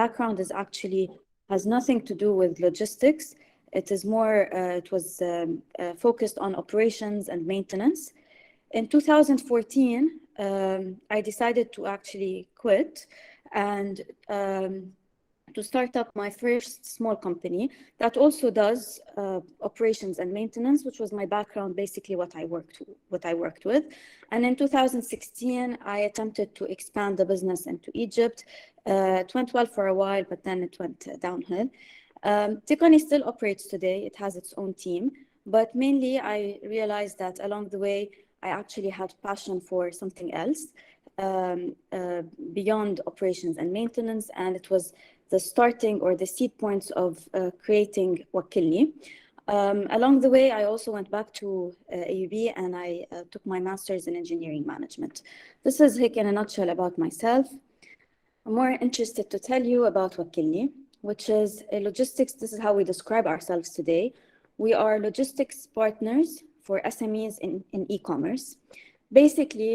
background is actually has nothing to do with logistics. It is more, it was focused on operations and maintenance. In 2014, I decided to actually quit and to start up my first small company that also does operations and maintenance, which was my background, basically what I worked with. And in 2016, I attempted to expand the business into Egypt. It went well for a while, but then it went downhill. Tiqani still operates today. It has its own team, but mainly I realized that along the way, I actually had passion for something else beyond operations and maintenance, and it was the starting or the seed points of creating Wakkilni. Along the way, I also went back to AUB and I took my master's in engineering management. This is Hik in a nutshell about myself. I'm more interested to tell you about Wakkilni, which is a logistics. This is how we describe ourselves today. We are logistics partners for SMEs in e-commerce. Basically,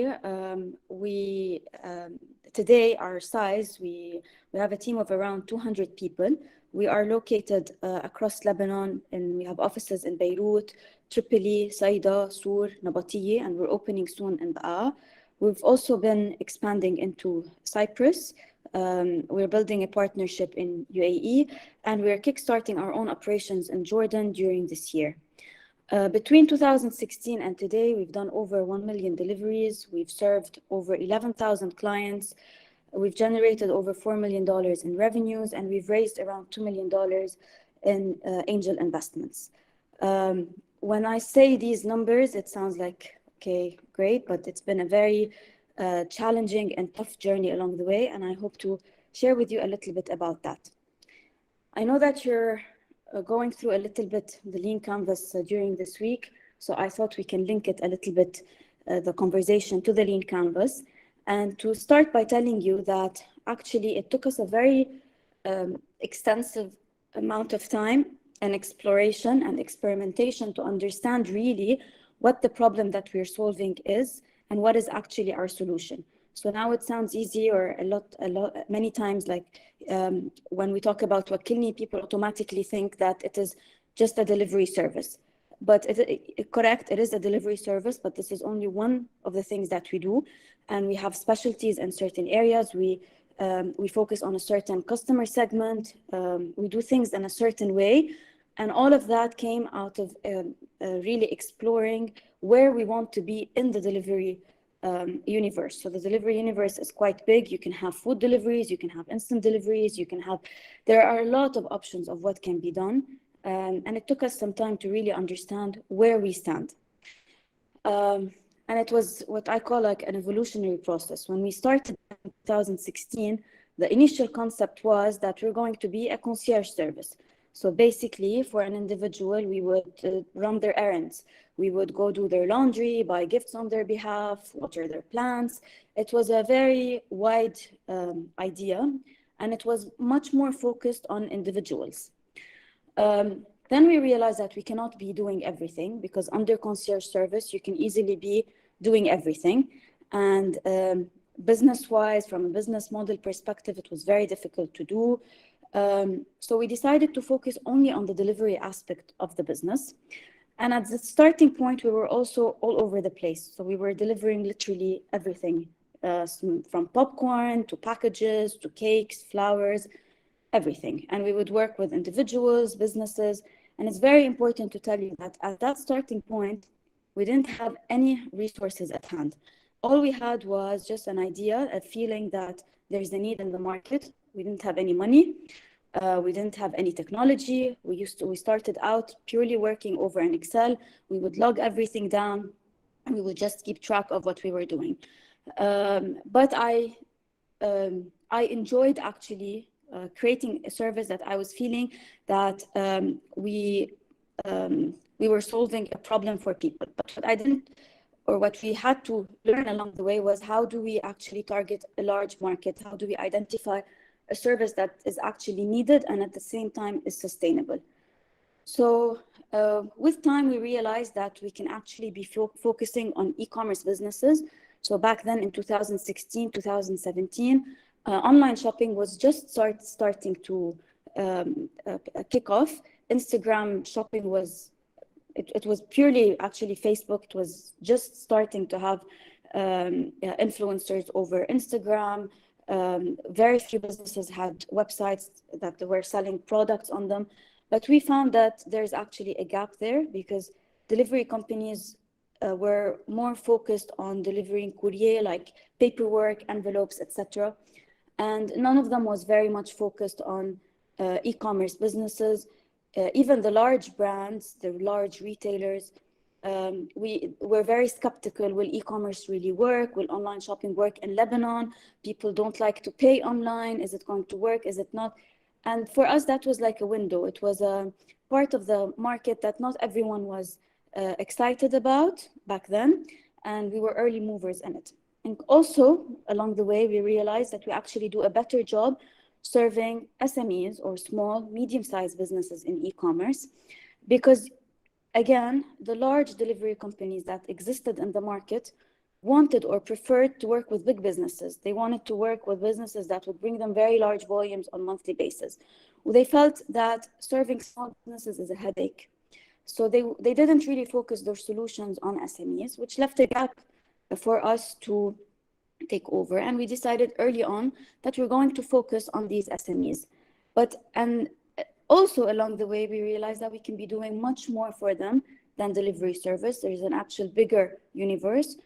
today our size, we have a team of around 200 people. We are located across Lebanon, and we have offices in Beirut, Tripoli, Saida, Sur, Nabatieh, and we're opening soon in Ba'a. We've also been expanding into Cyprus. We're building a partnership in UAE, and we're kickstarting our own operations in Jordan during this year. Between 2016 and today, we've done over 1 million deliveries. We've served over 11,000 clients. We've generated over $4 million in revenues, and we've raised around $2 million in angel investments. When I say these numbers, it sounds like, okay, great, but it's been a very challenging and tough journey along the way, and I hope to share with you a little bit about that. I know that you're going through a little bit the Lean Canvas during this week, so I thought we can link it a little bit, the conversation to the Lean Canvas. And to start by telling you that actually it took us a very extensive amount of time and exploration and experimentation to understand really what the problem that we're solving is and what is actually our solution. So now it sounds easy, or many times, like when we talk about Wakkilni, people automatically think that it is just a delivery service. But correct, it is a delivery service, but this is only one of the things that we do. And we have specialties in certain areas. We focus on a certain customer segment. We do things in a certain way. And all of that came out of really exploring where we want to be in the delivery universe. So the delivery universe is quite big. You can have food deliveries, you can have instant deliveries, there are a lot of options of what can be done. And it took us some time to really understand where we stand. And it was what I call like an evolutionary process. When we started in 2016, the initial concept was that we're going to be a concierge service. So basically, for an individual, we would run their errands. We would go do their laundry, buy gifts on their behalf, water their plants. It was a very wide idea, and it was much more focused on individuals. Then we realized that we cannot be doing everything, because under concierge service, you can easily be doing everything. And business-wise, from a business model perspective, it was very difficult to do. So we decided to focus only on the delivery aspect of the business. And at the starting point, we were also all over the place. So we were delivering literally everything, from popcorn to packages to cakes, flowers, everything. And we would work with individuals, businesses. And it's very important to tell you that at that starting point, we didn't have any resources at hand. All we had was just an idea, a feeling that there's a need in the market. We didn't have any money. We didn't have any technology. We started out purely working over an Excel. We would log everything down, and we would just keep track of what we were doing. But I enjoyed actually creating a service that I was feeling that we were solving a problem for people. But what we had to learn along the way was, how do we actually target a large market? How do we identify a service that is actually needed and at the same time is sustainable? So with time, we realized that we can actually be focusing on e-commerce businesses. So back then in 2016, 2017, online shopping was just starting to kick off. Instagram shopping was, it was purely actually Facebook. It was just starting to have influencers over Instagram. Very few businesses had websites that were selling products on them. But we found that there's actually a gap there because delivery companies were more focused on delivering courier, like paperwork, envelopes, etc. And none of them was very much focused on e-commerce businesses. Even the large brands, the large retailers, we were very skeptical. Will e-commerce really work? Will online shopping work in Lebanon? People don't like to pay online. Is it going to work? Is it not? And for us, that was like a window. It was a part of the market that not everyone was excited about back then. And we were early movers in it. And also, along the way, we realized that we actually do a better job serving SMEs or small, medium-sized businesses in e-commerce, because again, the large delivery companies that existed in the market wanted or preferred to work with big businesses. They wanted to work with businesses that would bring them very large volumes on a monthly basis. They felt that serving small businesses is a headache. So they didn't really focus their solutions on SMEs, which left a gap for us to take over. And we decided early on that we're going to focus on these SMEs. And also along the way, we realized that we can be doing much more for them than delivery service. There's an actual bigger universe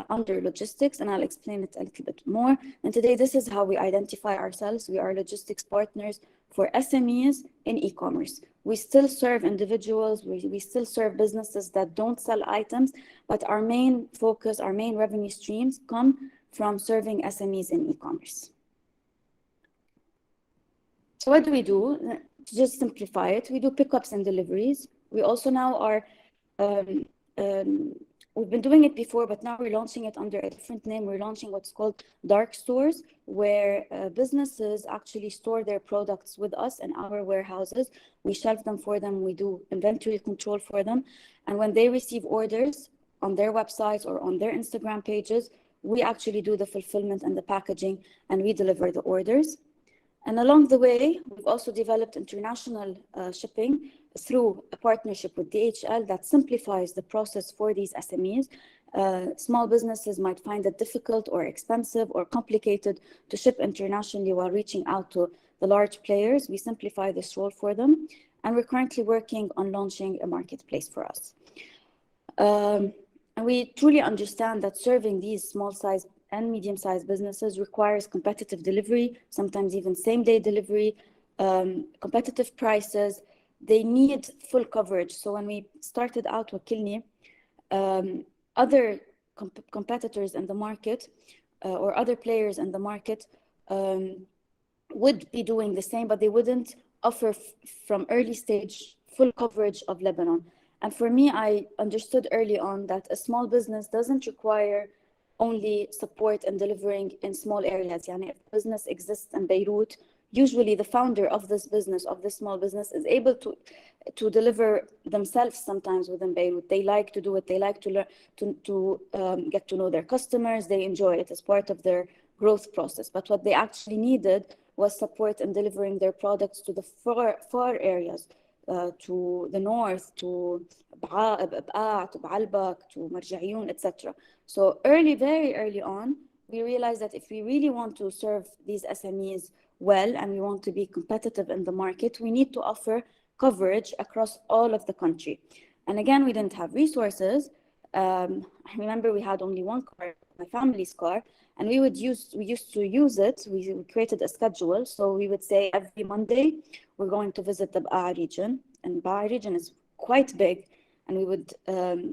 under logistics, and I'll explain it a little bit more. And today, this is how we identify ourselves. We are logistics partners for SMEs in e-commerce. We still serve individuals, we still serve businesses that don't sell items, but our main focus, our main revenue streams come from serving SMEs in e-commerce. So what do? To just simplify it, we do pickups and deliveries. We also now are, we've been doing it before, but now we're launching it under a different name. We're launching what's called dark stores, where businesses actually store their products with us in our warehouses. We shelf them for them. We do inventory control for them. And when they receive orders on their websites or on their Instagram pages, we actually do the fulfillment and the packaging, and we deliver the orders. And along the way, we've also developed international shipping through a partnership with DHL that simplifies the process for these SMEs. Small businesses might find it difficult or expensive or complicated to ship internationally while reaching out to the large players. We simplify this role for them. And we're currently working on launching a marketplace for us. And we truly understand that serving these small-sized and medium-sized businesses requires competitive delivery, sometimes even same-day delivery, competitive prices. They need full coverage. So when we started out Wakilni, other competitors in the market or other players in the market would be doing the same, but they wouldn't offer from early stage full coverage of Lebanon. And for me, I understood early on that a small business doesn't require only support and delivering in small areas. Yani if business exists in Beirut, usually the founder of this business, of this small business, is able to deliver themselves sometimes within Beirut. They like to do it. They like to learn, to get to know their customers. They enjoy it as part of their growth process. But what they actually needed was support in delivering their products to the far areas, to the north, to Baqaa, to Baalbek, to Marjayoun, etc. So very early on, we realized that if we really want to serve these SMEs well and we want to be competitive in the market, we need to offer coverage across all of the country. And again, we didn't have resources. I remember we had only one car, my family's car, and we used to use it. We created a schedule. So we would say every Monday, we're going to visit the Baqaa region. And Baqaa region is quite big. And we would,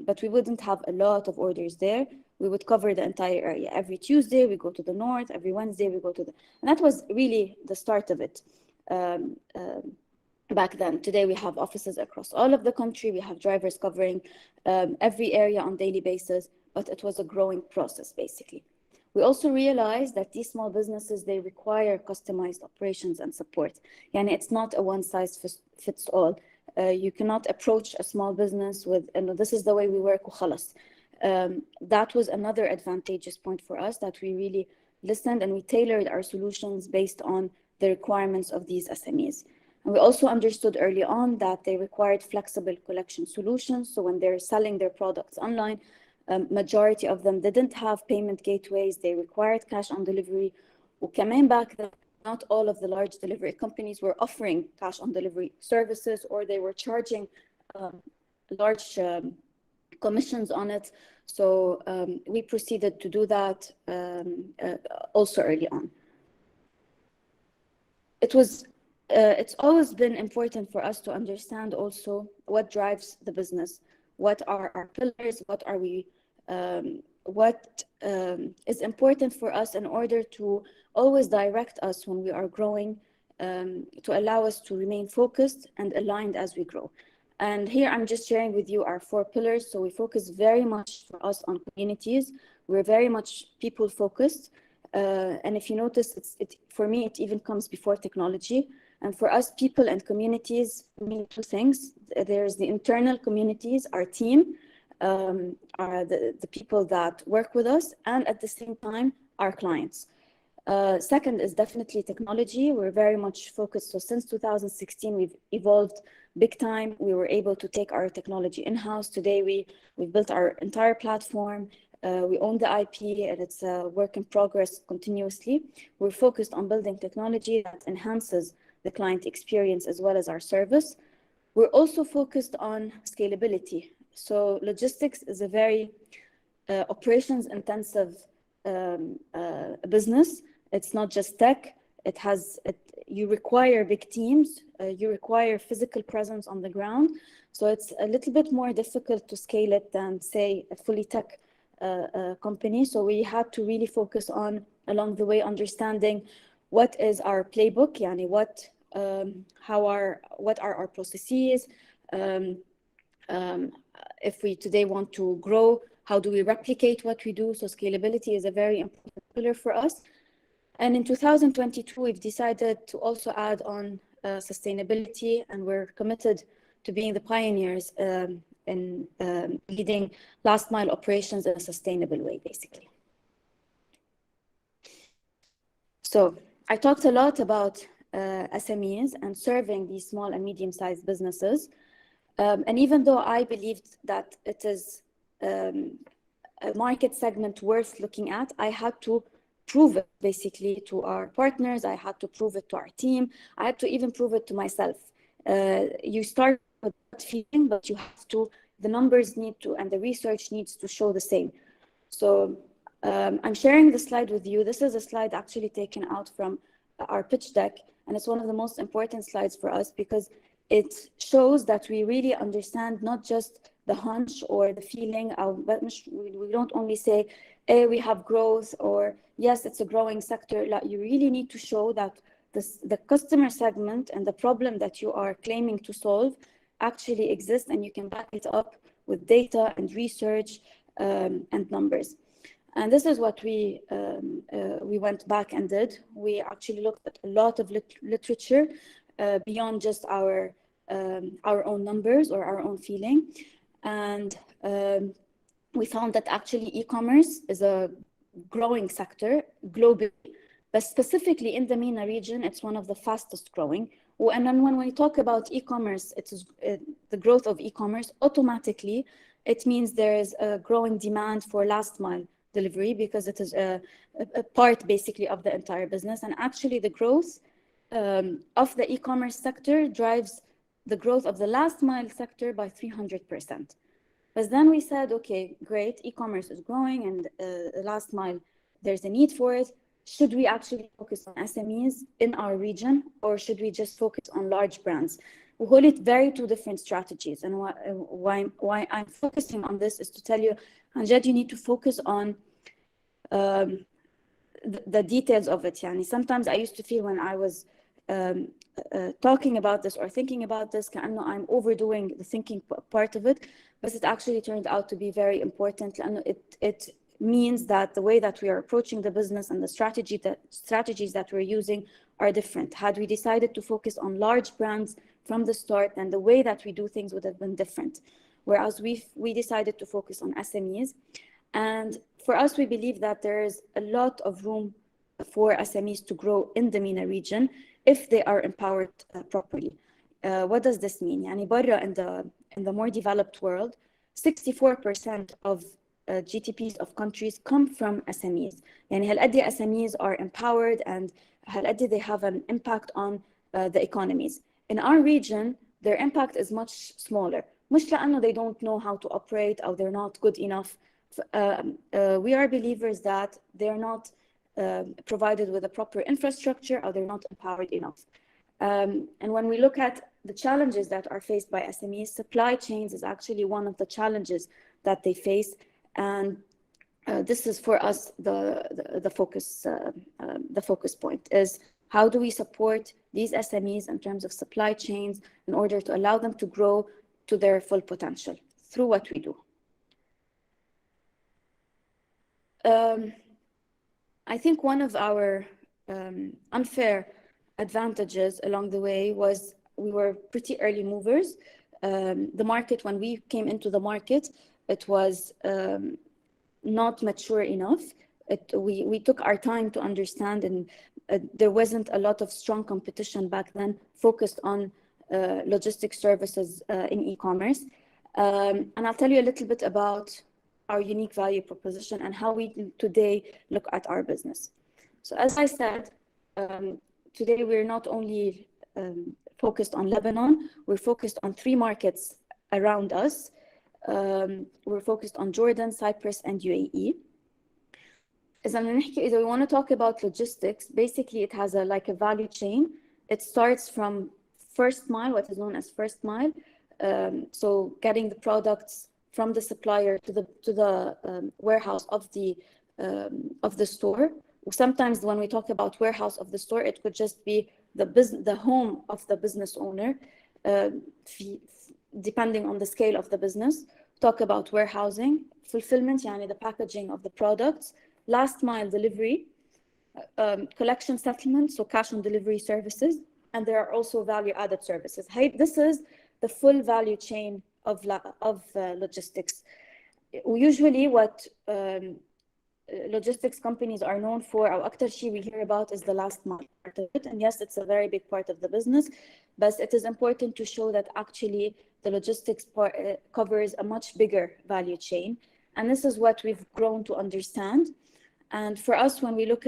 but we wouldn't have a lot of orders there. We would cover the entire area. Every Tuesday, we go to the north. Every Wednesday, we go to the, and that was really the start of it back then. Today, we have offices across all of the country. We have drivers covering every area on a daily basis, but it was a growing process, basically. We also realized that these small businesses, they require customized operations and support. And it's not a one-size-fits-all. You cannot approach a small business with, this is the way we work, وخلص. That was another advantageous point for us, that we really listened and we tailored our solutions based on the requirements of these SMEs. And we also understood early on that they required flexible collection solutions. So when they're selling their products online, majority of them didn't have payment gateways. They required cash on delivery. وكمان back then, not all of the large delivery companies were offering cash on delivery services, or they were charging large commissions on it. So we proceeded to do that also early on. It's always been important for us to understand also what drives the business, what are our pillars, what is important for us in order to always direct us when we are growing, to allow us to remain focused and aligned as we grow. And here I'm just sharing with you our 4 pillars. So we focus very much for us on communities. We're very much people focused. And if you notice, for me, it even comes before technology. And for us, people and communities mean 2 things. There's the internal communities, our team, are the people that work with us, and at the same time, our clients. Second is definitely technology. We're very much focused. So since 2016, we've evolved big time. We were able to take our technology in-house. Today, we've built our entire platform. We own the IP, and it's a work in progress continuously. We're focused on building technology that enhances the client experience as well as our service. We're also focused on scalability. So logistics is a very operations intensive business. It's not just tech. You require big teams. You require physical presence on the ground. So it's a little bit more difficult to scale it than, say, a fully tech company. So we had to really focus on, along the way, understanding what is our playbook, yani what are our processes. If we today want to grow, how do we replicate what we do? So scalability is a very important pillar for us. And in 2022, we've decided to also add on sustainability, and we're committed to being the pioneers in leading last mile operations in a sustainable way, basically. So I talked a lot about SMEs and serving these small and medium-sized businesses. And even though I believed that it is a market segment worth looking at, I had to prove it basically to our partners. I had to prove it to our team. I had to even prove it to myself. You start with that feeling, but the numbers need to, and the research needs to show the same. So I'm sharing the slide with you. This is a slide actually taken out from our pitch deck, and it's one of the most important slides for us because it shows that we really understand not just the hunch or the feeling of, we don't only say, hey, we have growth, or yes, it's a growing sector. Like, you really need to show that the customer segment and the problem that you are claiming to solve actually exists, and you can back it up with data and research and numbers. And this is what we went back and did. We actually looked at a lot of literature beyond just our own numbers or our own feeling. And we found that actually e-commerce is a growing sector globally, but specifically in the MENA region, it's one of the fastest growing. And then when we talk about e-commerce, the growth of e-commerce, automatically, it means there is a growing demand for last mile delivery because it is a part basically of the entire business. And actually the growth of the e-commerce sector drives the growth of the last mile sector by 300%. But then we said, okay, great, e-commerce is growing and last mile, there's a need for it. Should we actually focus on SMEs in our region, or should we just focus on large brands? We call it very 2 different strategies. And why I'm focusing on this is to tell you, Amjad, you need to focus on the details of it. Yani sometimes I used to feel when I was talking about this or thinking about this, I'm overdoing the thinking part of it, but it actually turned out to be very important. And it means that the way that we are approaching the business and the strategies that we're using are different. Had we decided to focus on large brands from the start, then the way that we do things would have been different. Whereas we decided to focus on SMEs. And for us, we believe that there is a lot of room for SMEs to grow in the MENA region if they are empowered properly. What does this mean? يعني برا in the more developed world, 64% of GDPs of countries come from SMEs. يعني هالقد SMEs are empowered and هالقد they have an impact on the economies. In our region, their impact is much smaller. مش لأنه they don't know how to operate or they're not good enough. We are believers that they're not provided with a proper infrastructure or they're not empowered enough. And when we look at the challenges that are faced by SMEs, supply chains is actually one of the challenges that they face. And this is for us the focus point is how do we support these SMEs in terms of supply chains in order to allow them to grow to their full potential through what we do. I think one of our unfair advantages along the way was we were pretty early movers. The market, when we came into the market, it was not mature enough. We took our time to understand, and there wasn't a lot of strong competition back then focused on logistics services in e-commerce. And I'll tell you a little bit about our unique value proposition and how we today look at our business. So as I said, today we're not only focused on Lebanon, we're focused on 3 markets around us. We're focused on Jordan, Cyprus, and UAE. If we want to talk about logistics, basically it has like a value chain. It starts from first mile, what is known as first mile. So getting the products from the supplier to the warehouse of the store. Sometimes when we talk about warehouse of the store, it could just be the home of the business owner, depending on the scale of the business. Talk about warehousing, fulfillment, يعني the packaging of the products, last mile delivery, collection settlement, so cash on delivery services, and there are also value added services. This is the full value chain of logistics. Usually what logistics companies are known for, or أكتر شيء we hear about, is the last mile part of it. And yes, it's a very big part of the business, but it is important to show that actually the logistics part covers a much bigger value chain. And this is what we've grown to understand. And for us, when we look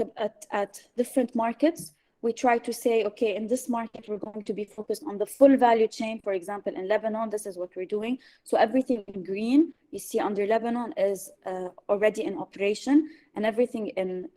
at different markets, we try to say, okay, in this market, we're going to be focused on the full value chain. For example, in Lebanon, this is what we're doing. So everything in green you see under Lebanon is already in operation, and everything in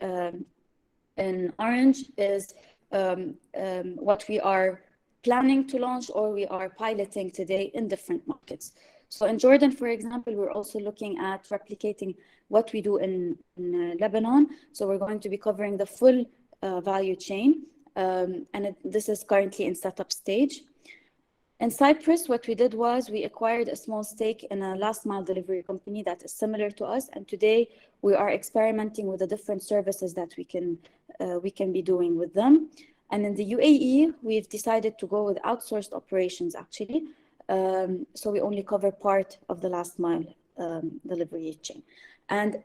orange is what we are planning to launch or we are piloting today in different markets. So in Jordan, for example, we're also looking at replicating what we do in Lebanon. So we're going to be covering the full value chain. And this is currently in setup stage. In Cyprus, what we did was we acquired a small stake in a last mile delivery company that is similar to us. And today we are experimenting with the different services that we can be doing with them. And in the UAE, we've decided to go with outsourced operations actually. So we only cover part of the last mile delivery chain. And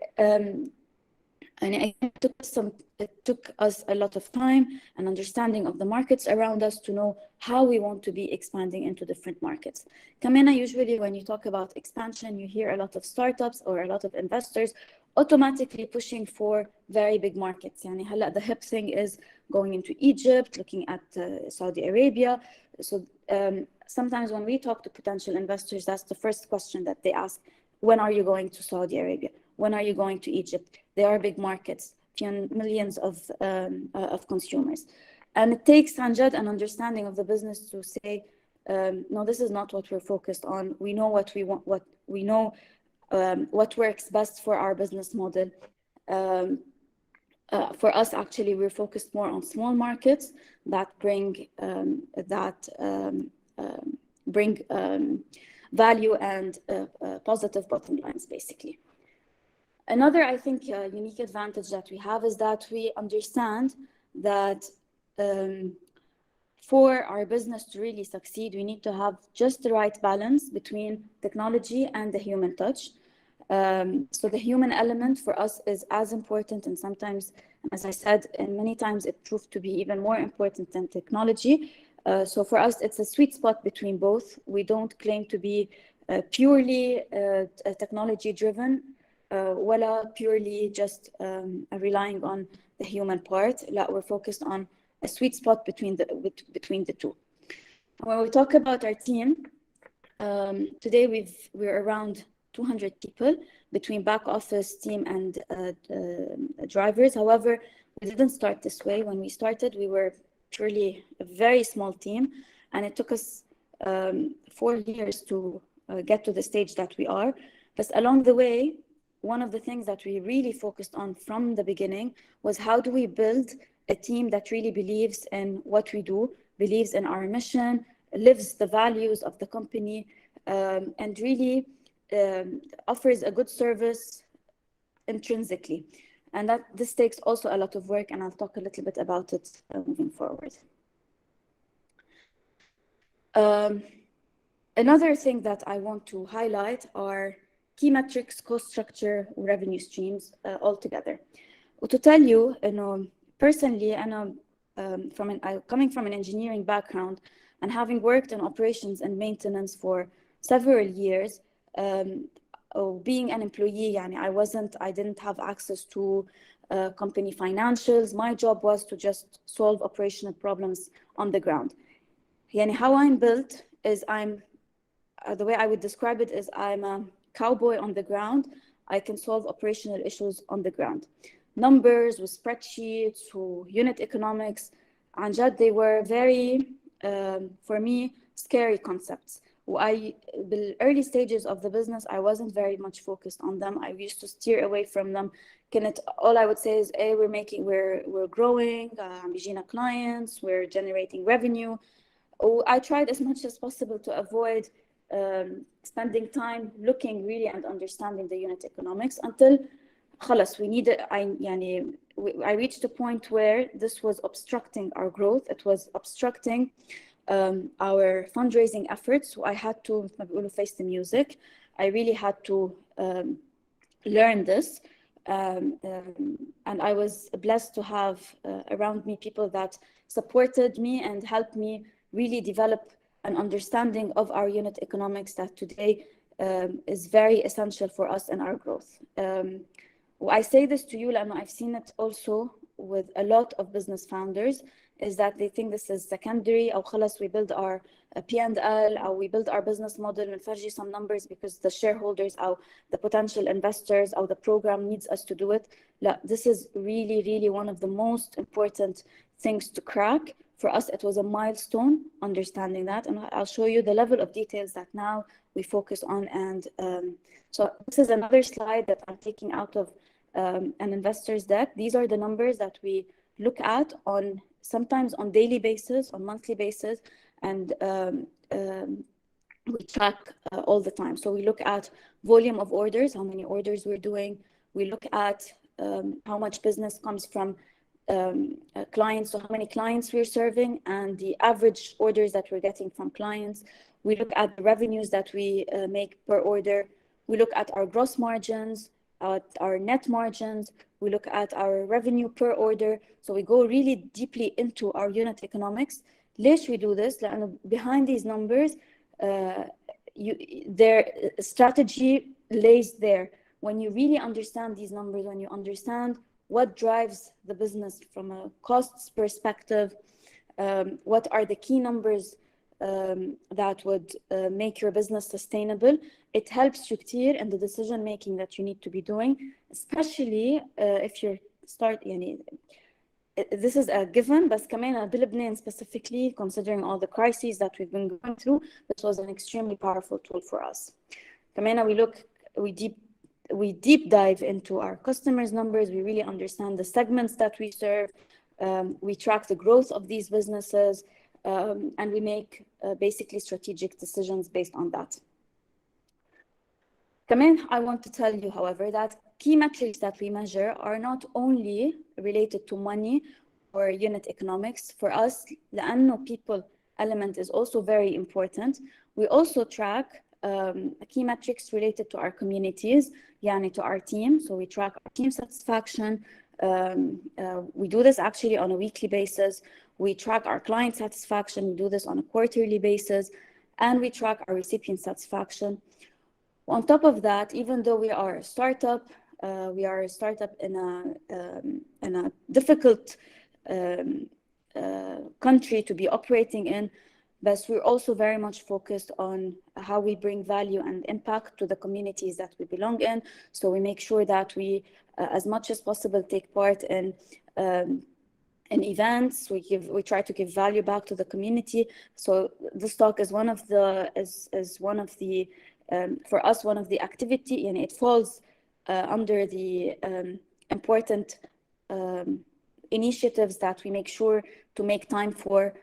it took us a lot of time and understanding of the markets around us to know how we want to be expanding into different markets. Kamena, usually when you talk about expansion, you hear a lot of startups or a lot of investors automatically pushing for very big markets. يعني هلا the hip thing is going into Egypt, looking at Saudi Arabia. So sometimes when we talk to potential investors, that's the first question that they ask: when are you going to Saudi Arabia? When are you going to Egypt? They are big markets, millions of consumers. And it takes Anjad an understanding of the business to say, no, this is not what we're focused on. We know what we want, what works best for our business model. For us, actually, we're focused more on small markets that bring value and positive bottom lines, basically. Another, I think, unique advantage that we have is that we understand that for our business to really succeed, we need to have just the right balance between technology and the human touch. So the human element for us is as important and sometimes As I said, and many times it proved to be even more important than technology. So for us, it's a sweet spot between both. We don't claim to be purely technology driven, wala purely just relying on the human part. لا, we're focused on a sweet spot between the two. When we talk about our team, today we're around 200 people between back office team and drivers. However, we didn't start this way. When we started, we were purely a very small team, and it took us 4 years to get to the stage that we are. But along the way, one of the things that we really focused on from the beginning was how do we build a team that really believes in what we do, believes in our mission, lives the values of the company, and really offers a good service intrinsically. And that this takes also a lot of work, and I'll talk a little bit about it moving forward. Another thing that I want to highlight are key metrics, cost structure, revenue streams altogether. To tell you, personally, and coming from an engineering background and having worked in operations and maintenance for several years, being an employee, I didn't have access to company financials. My job was to just solve operational problems on the ground. How I'm built is the way I would describe it is I'm a cowboy on the ground. I can solve operational issues on the ground. Numbers with spreadsheets, or unit economics, and they were very, for me, scary concepts. The early stages of the business, I wasn't very much focused on them. I used to steer away from them. All I would say is, we're growing, بيجينا clients, we're generating revenue. I tried as much as possible to avoid spending time looking really and understanding the unit economics until خلاص I reached a point where this was obstructing our growth. It was obstructing our fundraising efforts. So I had to face the music. I really had to learn this. And I was blessed to have around me people that supported me and helped me really develop an understanding of our unit economics that today is very essential for us and our growth. I say this to you, Lano, I've seen it also with a lot of business founders, is that they think this is secondary, or خلاص we build our P&L, or we build our business model and فرجي some numbers because the shareholders or the potential investors or the program needs us to do it. This is really, really one of the most important things to crack. For us, it was a milestone understanding that, and I'll show you the level of details that now we focus on. And so this is another slide that I'm taking out of an investor's deck. These are the numbers that we look at sometimes on daily basis, on monthly basis, and we track all the time. So we look at volume of orders, how many orders we're doing. We look at how much business comes from clients, so how many clients we're serving, and the average orders that we're getting from clients. We look at the revenues that we make per order. We look at our gross margins, our net margins. We look at our revenue per order. So we go really deeply into our unit economics. ليش we do this? لأنه behind these numbers, their strategy lays there. When you really understand these numbers, when you understand what drives the business from a costs perspective, what are the key numbers that would make your business sustainable, it helps you كتير in the decision making that you need to be doing, especially if you start this is a given, but كمان بلبنان specifically, considering all the crises that we've been going through, this was an extremely powerful tool for us. كمان we deep dive into our customers' numbers. We really understand the segments that we serve. We track the growth of these businesses, and we make basically strategic decisions based on that. كمان, I want to tell you, however, that key metrics that we measure are not only related to money or unit economics. For us, لأنه people element is also very important. We also track key metrics related to our communities, to our team. So we track our team satisfaction, We do this actually on a weekly basis. We track our client satisfaction. We do this on a quarterly basis, and we track our recipient satisfaction. On top of that, even though we are a startup in a difficult country to be operating in, but we're also very much focused on how we bring value and impact to the communities that we belong in. So we make sure that we, as much as possible, take part in events. We try to give value back to the community. So this talk is one of the for us one of the activity, and it falls under the important initiatives that we make sure to make time for.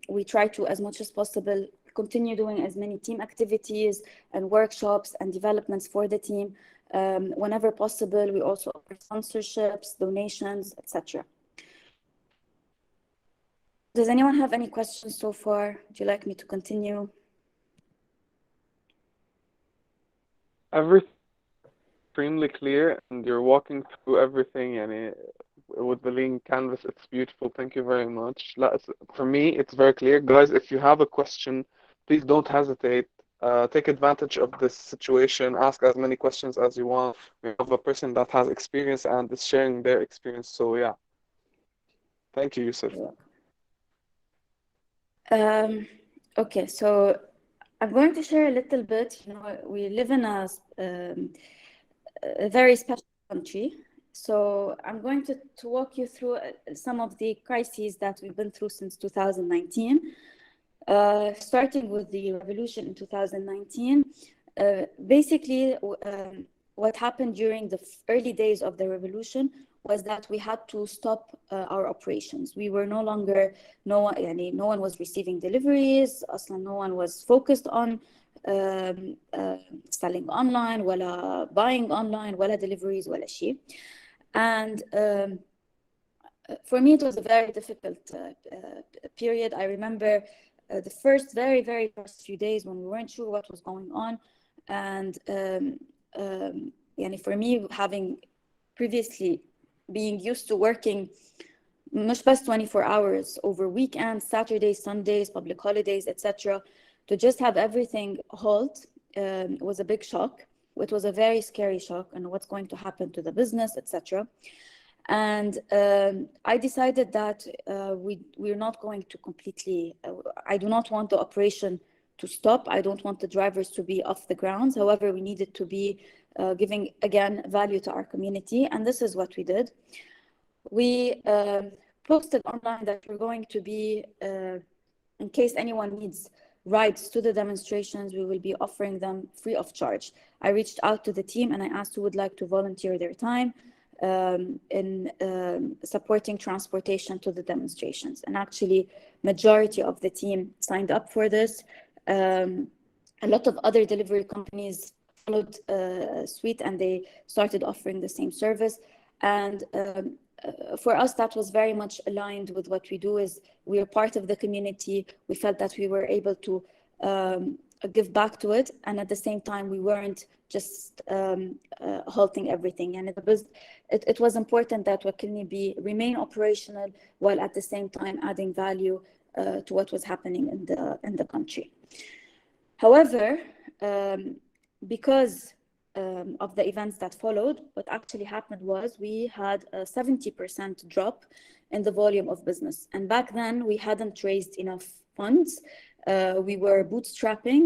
We try to, as much as possible, continue doing as many team activities and workshops and developments for the team. Whenever possible, we also offer sponsorships, donations, etc. Does anyone have any questions so far? Would you like me to continue? Everything extremely clear, and you're walking through everything, and with the lean canvas, it's beautiful. Thank you very much. For me, it's very clear. Guys, if you have a question, please don't hesitate. Take advantage of this situation. Ask as many questions as you want. We have a person that has experience and is sharing their experience. So yeah. Thank you, Yusuf. Okay, so I'm going to share a little bit. We live in a very special country. So I'm going to walk you through some of the crises that we've been through since 2019. Starting with the revolution in 2019. Basically, what happened during the early days of the revolution was that we had to stop our operations. We were no one was receiving deliveries. No one was focused on selling online, wala buying online, wala deliveries, wala شيء. And for me, it was a very difficult period. I remember the first very first few days when we weren't sure what was going on. And for me, having previously being used to working مش بس 24 hours over weekends, Saturdays, Sundays, public holidays, etc., to just have everything halt was a big shock. It was a very scary shock, and what's going to happen to the business, etc. And I decided that we're not going to completely, I do not want the operation to stop. I don't want the drivers to be off the grounds. However, we needed to be giving, again, value to our community. And this is what we did. We posted online that we're going to be, in case anyone needs rides to the demonstrations, we will be offering them free of charge. I reached out to the team and I asked who would like to volunteer their time in supporting transportation to the demonstrations. And actually, majority of the team signed up for this. A lot of other delivery companies followed suit, and they started offering the same service. And for us, that was very much aligned with what we do. Is we are part of the community. We felt that we were able to give back to it, and at the same time, we weren't just halting everything. And it was important that Wakilni remain operational while at the same time adding value to what was happening in the country. However, because of the events that followed, what actually happened was we had a 70% drop in the volume of business. And back then, we hadn't raised enough funds. We were bootstrapping.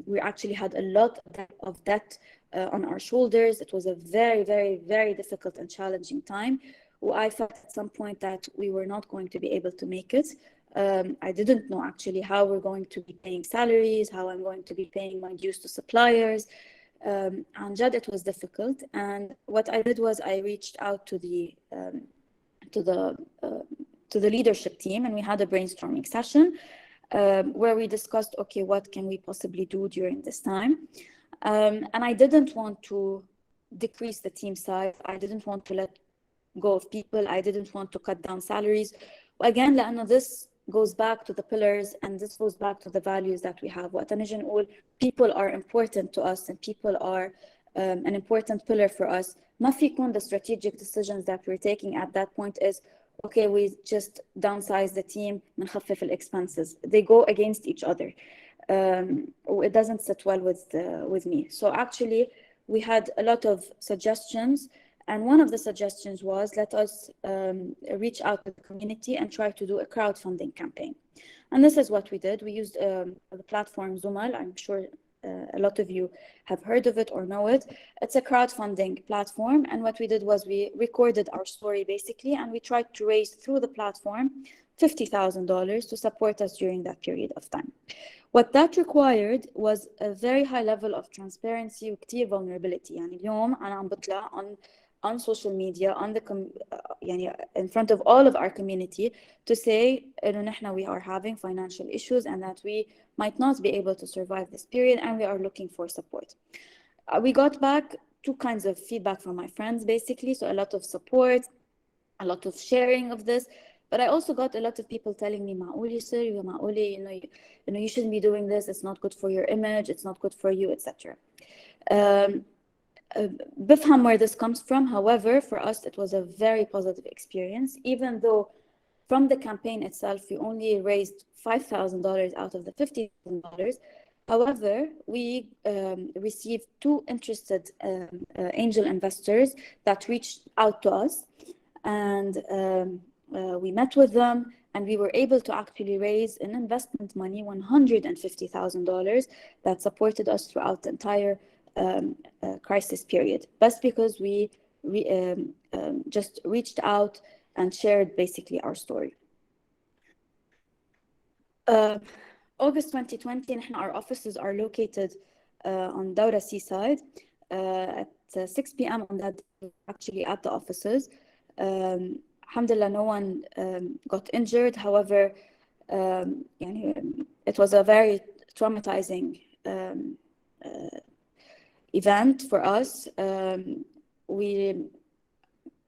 We actually had a lot of debt on our shoulders. It was a very difficult and challenging time. I felt at some point that we were not going to be able to make it. I didn't know actually how we're going to be paying salaries, how I'm going to be paying my dues to suppliers. And Jad, it was difficult. And what I did was I reached out to the leadership team, and we had a brainstorming session where we discussed, okay, what can we possibly do during this time? And I didn't want to decrease the team size. I didn't want to let go of people. I didn't want to cut down salaries. Again, لأنه this goes back to the pillars, and this goes back to the values that we have. People are important to us, and people are an important pillar for us. ما في يكون the strategic decisions that we're taking at that point is okay, we just downsize the team نخفف expenses. They go against each other. It doesn't sit well with me. So actually we had a lot of suggestions, and one of the suggestions was let us reach out to the community and try to do a crowdfunding campaign. And this is what we did. We used the platform Zumal. I'm sure a lot of you have heard of it or know it. It's a crowdfunding platform, and what we did was we recorded our story basically, and we tried to raise through the platform $50,000 to support us during that period of time. What that required was a very high level of transparency وكتير vulnerability. يعني اليوم أنا عم بطلع on social media, on the يعني in front of all of our community to say إنه نحن we are having financial issues and that we might not be able to survive this period and we are looking for support. We got back two kinds of feedback from my friends basically, so a lot of support, a lot of sharing of this. But I also got a lot of people telling me, معقول يصير معقول you shouldn't be doing this, it's not good for your image, it's not good for you, etc. بفهم where this comes from. However, for us, it was a very positive experience, even though from the campaign itself, we only raised $5,000 out of the $50,000. However, we received two interested angel investors that reached out to us, and we met with them, and we were able to actually raise an investment money, $150,000, that supported us throughout the entire crisis period. That's because we just reached out and shared basically our story. August 2020, our offices are located on Dawra Seaside. At 6 p.m. on that day, actually at the offices. Alhamdulillah, no one got injured. However, it was a very traumatizing event for us.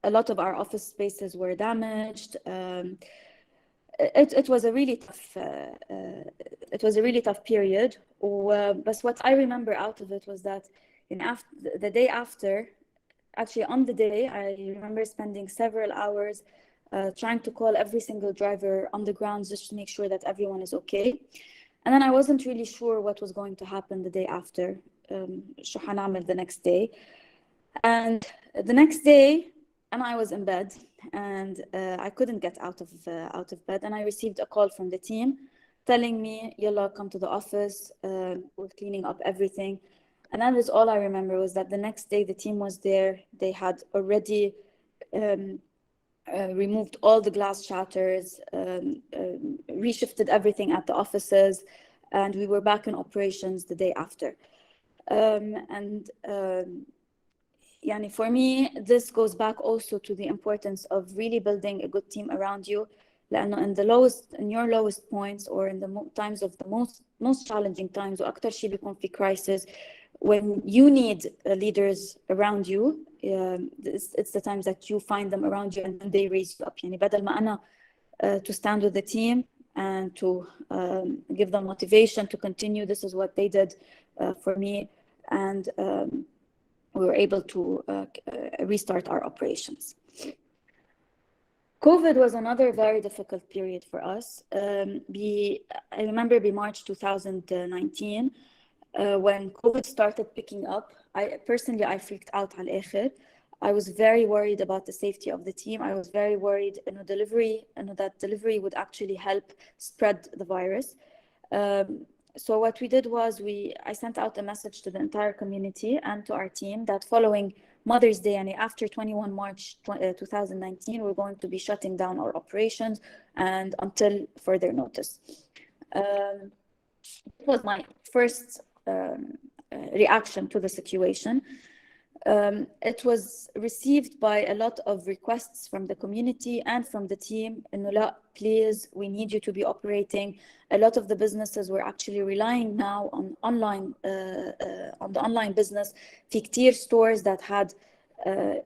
A lot of our office spaces were damaged. It was a really tough period. But what I remember out of it was that the day after, actually on the day, I remember spending several hours trying to call every single driver on the ground just to make sure that everyone is okay. And then I wasn't really sure what was going to happen the day after, شو حنعمل the next day. And the next day, and I was in bed, and I couldn't get out of bed, and I received a call from the team telling me, "Yalla, come to the office. We're cleaning up everything." And that is all I remember, was that the next day the team was there. They had already removed all the glass shatters, reshifted everything at the offices, and we were back in operations the day after. For me, this goes back also to the importance of really building a good team around you. In your lowest points, or in the times of the most challenging times, وأكتر شيء بيكون في crisis, when you need leaders around you, it's the times that you find them around you and then they raise you up. بدل ما أنا to stand with the team and to give them motivation to continue, this is what they did for me, and we were able to restart our operations. COVID was another very difficult period for us. I remember in March 2019, when COVID started picking up, I freaked out على الآخر. I was very worried about the safety of the team. I was very worried that delivery would actually help spread the virus. So what we did was I sent out a message to the entire community and to our team that following Mother's Day, and after 21 March 2019, we're going to be shutting down our operations and until further notice. It was my first reaction to the situation. It was received by a lot of requests from the community and from the team. لا, please, we need you to be operating. A lot of the businesses were actually relying now on the online business. في كتير stores that had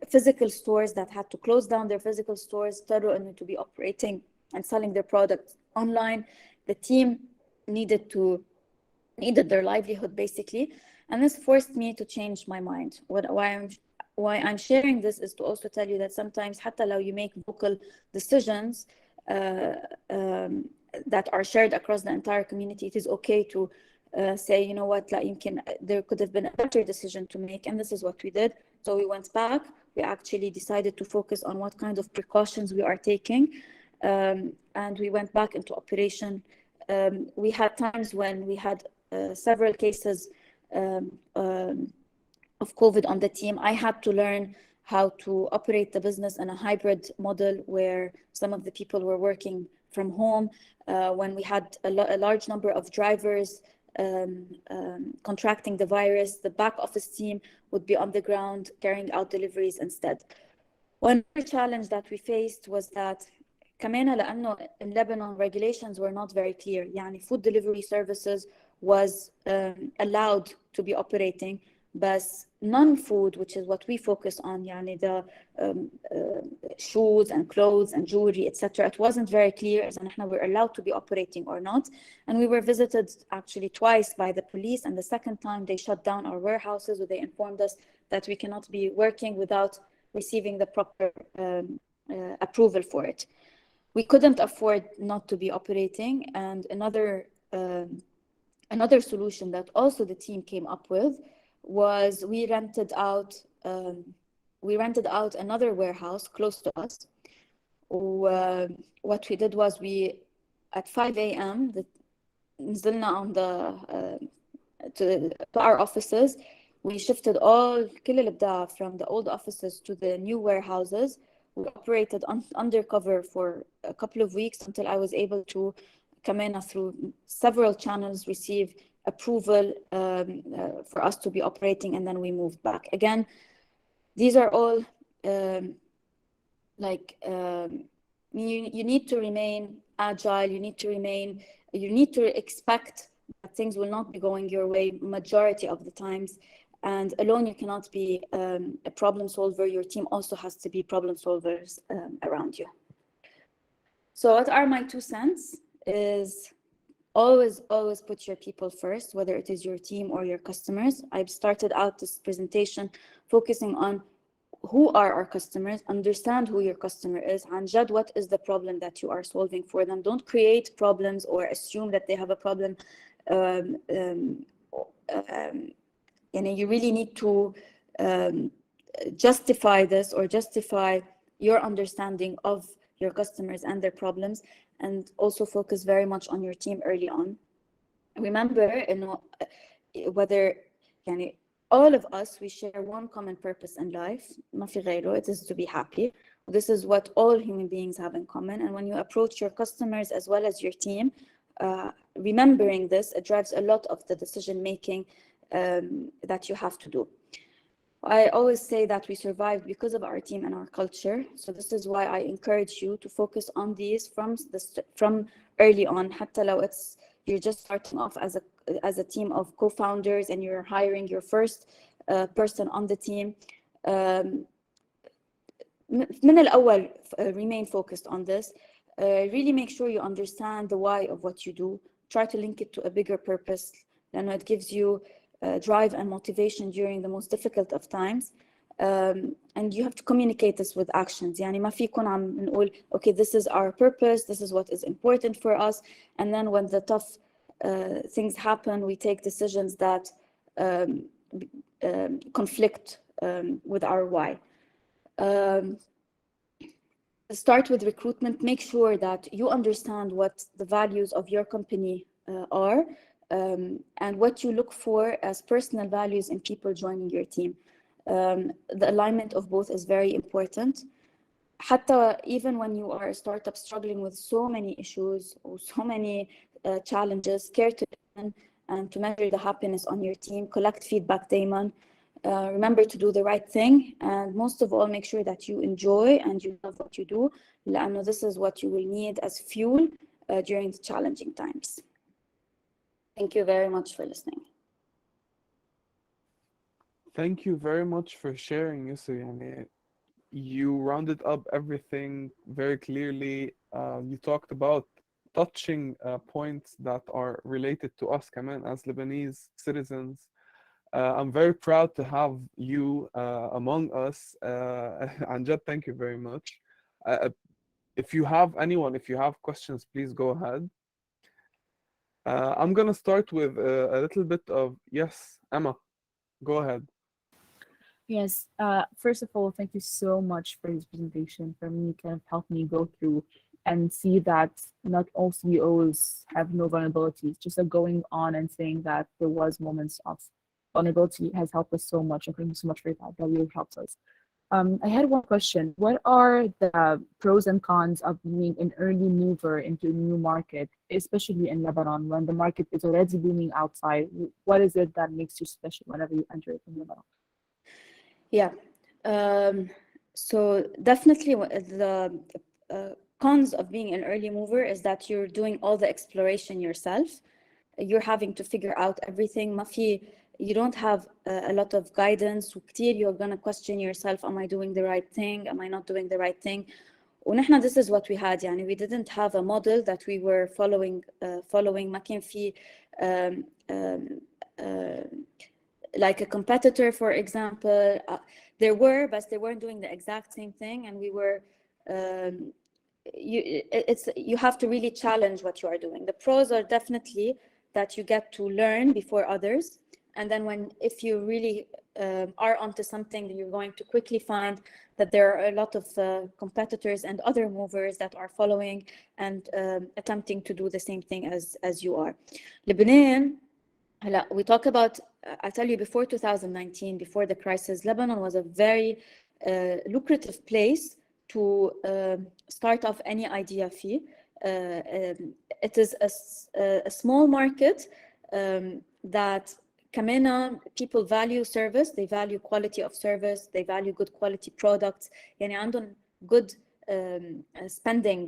physical stores that had to close down their physical stores, اضطروا to be operating and selling their products online. The team needed their livelihood basically. And this forced me to change my mind. why I'm sharing this is to also tell you that sometimes حتى لو you make vocal decisions that are shared across the entire community, it is okay to say, you know what, لا يمكن there could have been a better decision to make, and this is what we did. So we went back, we actually decided to focus on what kind of precautions we are taking, and we went back into operation. We had times when we had several cases of COVID on the team. I had to learn how to operate the business in a hybrid model where some of the people were working from home. When we had a large number of drivers contracting the virus, the back office team would be on the ground carrying out deliveries instead. One challenge that we faced was that كمان لأنه in Lebanon regulations were not very clear. يعني food delivery services was allowed to be operating, but non-food, which is what we focus on, يعني the shoes and clothes and jewelry, etc. It wasn't very clear as إن إحنا were allowed to be operating or not. And we were visited actually twice by the police, and the second time they shut down our warehouses, or they informed us that we cannot be working without receiving the proper approval for it. We couldn't afford not to be operating, and another solution that also the team came up with was we rented out another warehouse close to us. What we did was we at 5 a.m. نزلنا on to our offices. We shifted كل البضاعة from the old offices to the new warehouses. We operated undercover for a couple of weeks until I was able to كمان through several channels receive approval for us to be operating, and then we moved back. Again, these are all you need to remain agile, you need to expect that things will not be going your way majority of the times, and alone you cannot be a problem solver. Your team also has to be problem solvers around you. So what are my 2 cents is always put your people first, whether it is your team or your customers. I've started out this presentation focusing on who are our customers, understand who your customer is, and judge what is the problem that you are solving for them. Don't create problems or assume that they have a problem. You really need to justify this, or justify your understanding of your customers and their problems, and also focus very much on your team early on. Remember, whether all of us, we share one common purpose in life, ما في غيره, it is to be happy. This is what all human beings have in common. And when you approach your customers as well as your team, remembering this, it drives a lot of the decision making that you have to do. I always say that we survived because of our team and our culture. So this is why I encourage you to focus on these from early on. حتى لو you're just starting off as a team of co-founders and you're hiring your first person on the team. من الأول, remain focused on this. Really make sure you understand the why of what you do. Try to link it to a bigger purpose, and it gives you drive and motivation during the most difficult of times. And you have to communicate this with actions. يعني ما في يكون عم نقول okay, this is our purpose, this is what is important for us, and then when the tough things happen, we take decisions that conflict with our why. Start with recruitment. Make sure that you understand what the values of your company are, and what you look for as personal values in people joining your team. The alignment of both is very important. حتى even when you are a startup struggling with so many issues or so many challenges, care to listen and to measure the happiness on your team, collect feedback دايما. Remember to do the right thing, and most of all, make sure that you enjoy and you love what you do, لأنه this is what you will need as fuel during the challenging times. Thank you very much for listening. Thank you very much for sharing, Yusuf. You rounded up everything very clearly. You talked about touching points that are related to us, كمان, as Lebanese citizens. I'm very proud to have you among us. Amjad, thank you very much. If you have questions, please go ahead. I'm gonna start with a little bit of yes, Emma, go ahead. Yes, first of all, thank you so much for this presentation. For me, kind of helped me go through and see that not all CEOs have no vulnerabilities. Just like going on and saying that there was moments of vulnerability has helped us so much. And thank you so much for that. That really helps us. I had one question. What are the pros and cons of being an early mover into a new market, especially in Lebanon, when the market is already booming outside? What is it that makes you special whenever you enter it in Lebanon? Yeah. So definitely the cons of being an early mover is that you're doing all the exploration yourself. You're having to figure out everything. You don't have a lot of guidance. وكتير you're gonna question yourself, am I doing the right thing? Am I not doing the right thing? ونحن this is what we had. يعني we didn't have a model that we were following. ما كان في like a competitor, for example. There were, but they weren't doing the exact same thing, and we were. You have to really challenge what you are doing. The pros are definitely that you get to learn before others, and then if you really are onto something, you're going to quickly find that there are a lot of competitors and other movers that are following and attempting to do the same thing as you are. Lebanon, we talk about, I tell you, before 2019, before the crisis, Lebanon was a very lucrative place to start off any idea fee. It is a small market that كمان people value service, they value quality of service, they value good quality products. يعني عندهم good spending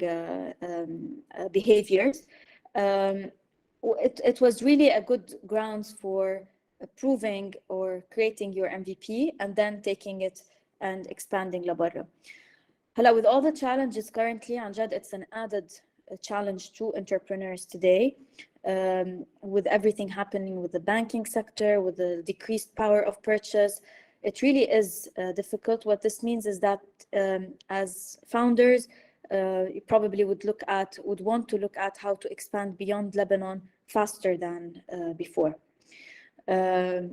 behaviors. It was really a good grounds for proving or creating your MVP and then taking it and expanding لبرا. هلا, with all the challenges currently, Amjad, it's an added challenge to entrepreneurs today, with everything happening with the banking sector, with the decreased power of purchase. It really is difficult. What this means is that as founders, you probably would want to look at how to expand beyond Lebanon faster than before. I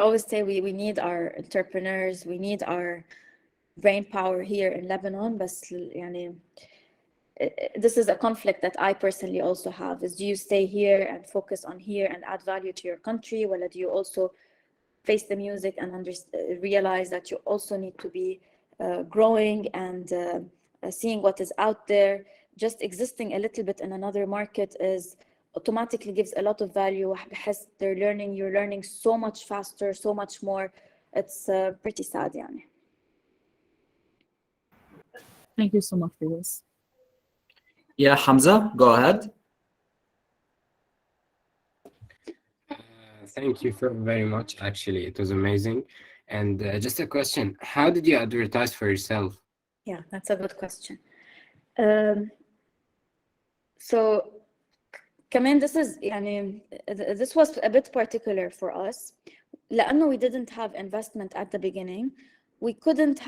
always say we need our entrepreneurs, we need our brain power here in Lebanon, but this is a conflict that I personally also have, is do you stay here and focus on here and add value to your country, or do you also face the music and realize that you also need to be growing and seeing what is out there. Just existing a little bit in another market is automatically gives a lot of value. You're learning so much faster, so much more. It's pretty sad. Thank you so much for this. Yeah, Hamza, go ahead. Thank you very much. Actually, it was amazing. And just a question, how did you advertise for yourself? Yeah, that's a good question. So كمان this was a bit particular for us لأنه we didn't have investment at the beginning. We didn't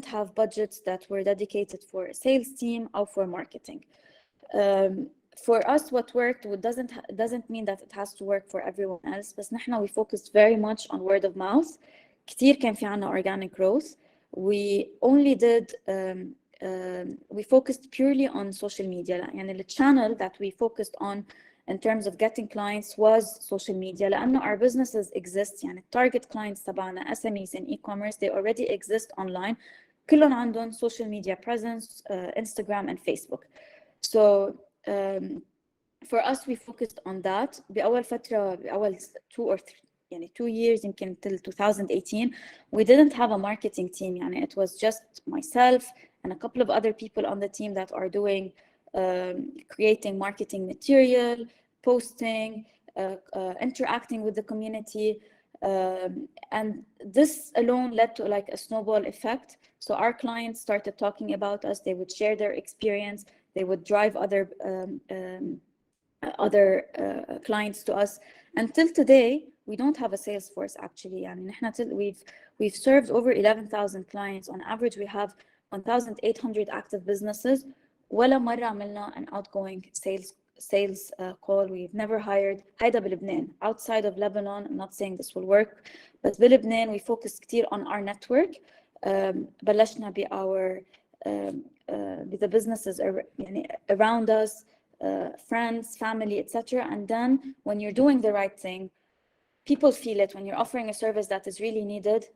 have budgets that were dedicated for a sales team or for marketing. For us, what worked doesn't mean that it has to work for everyone else. بس نحن we focused very much on word of mouth. كتير كان في عنا organic growth. We only did we focused purely on social media. يعني the channel that we focused on in terms of getting clients was social media. لأنه our businesses exist. يعني target clients تبعنا SMEs in e-commerce, they already exist online. كلهم عندهم social media presence, Instagram and Facebook. So for us, we focused on that. بأول 2 years يمكن till 2018, we didn't have a marketing team. يعني it was just myself and a couple of other people on the team that are doing creating marketing material, posting, interacting with the community, and this alone led to like a snowball effect. So our clients started talking about us. They would share their experience. They would drive other other clients to us. Until today, we don't have a sales force actually. يعني نحن we've served over 11,000 clients. On average, we have 1,800 active businesses. ولا مرة عملنا an outgoing sales call. We've never hired. هيدا بلبنان. Outside of Lebanon, I'm not saying this will work, but بلبنان we focus كتير on our network. بلشنا with the businesses يعني around us, friends, family, etc. And then when you're doing the right thing, people feel it. When you're offering a service that is really needed,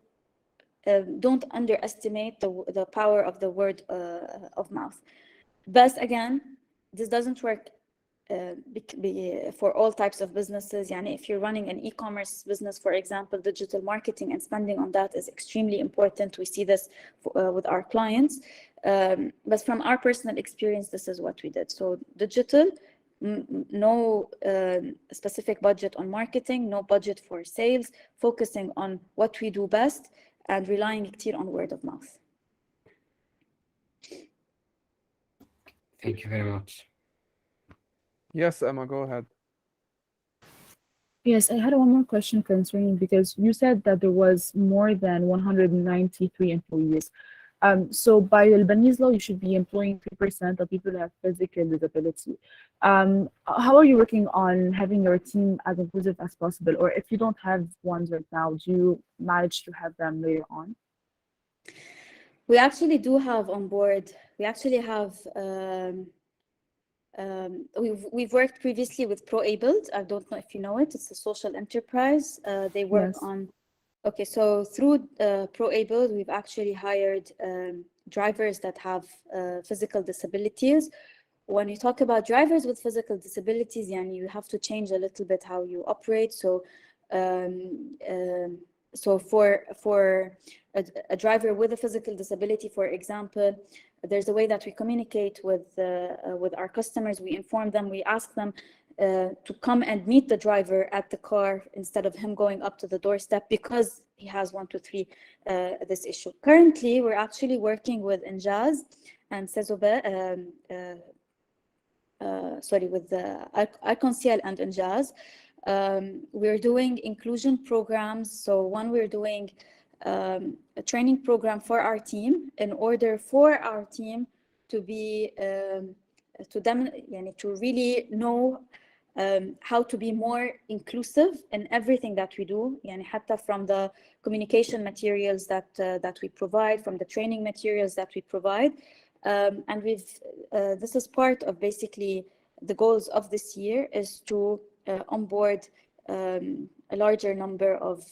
don't underestimate the power of the word of mouth. But again, this doesn't work for all types of businesses. يعني if you're running an e-commerce business, for example, digital marketing and spending on that is extremely important. We see this with our clients. But from our personal experience, this is what we did. So digital, no specific budget on marketing, no budget for sales, focusing on what we do best and relying كتير on word of mouth. Thank you very much. Yes, Emma, go ahead. Yes, I had one more question concerning, because you said that there was more than 193 employees. So by Lebanese law, you should be employing 3% of people who have physical disability. How are you working on having your team as inclusive as possible? Or if you don't have ones right now, do you manage to have them later on? We actually do have on board. We actually have. We've worked previously with ProAbled. I don't know if you know it. It's a social enterprise. They work Yes. on. Okay, so through ProAbled, we've actually hired drivers that have physical disabilities. When you talk about drivers with physical disabilities, يعني you have to change a little bit how you operate. So for a driver with a physical disability, for example, there's a way that we communicate with our customers. We inform them, we ask them to come and meet the driver at the car instead of him going up to the doorstep because he has 1, 2, 3 this issue. Currently, we're actually working with Injaz and Sezobe, with Arc-en-Ciel and Injaz. We're doing inclusion programs. So one, we're doing a training program for our team in order for our team to be to really know how to be more inclusive in everything that we do. يعني حتى from the communication materials that we provide, from the training materials that we provide, and this is part of basically the goals of this year is to onboard a larger number of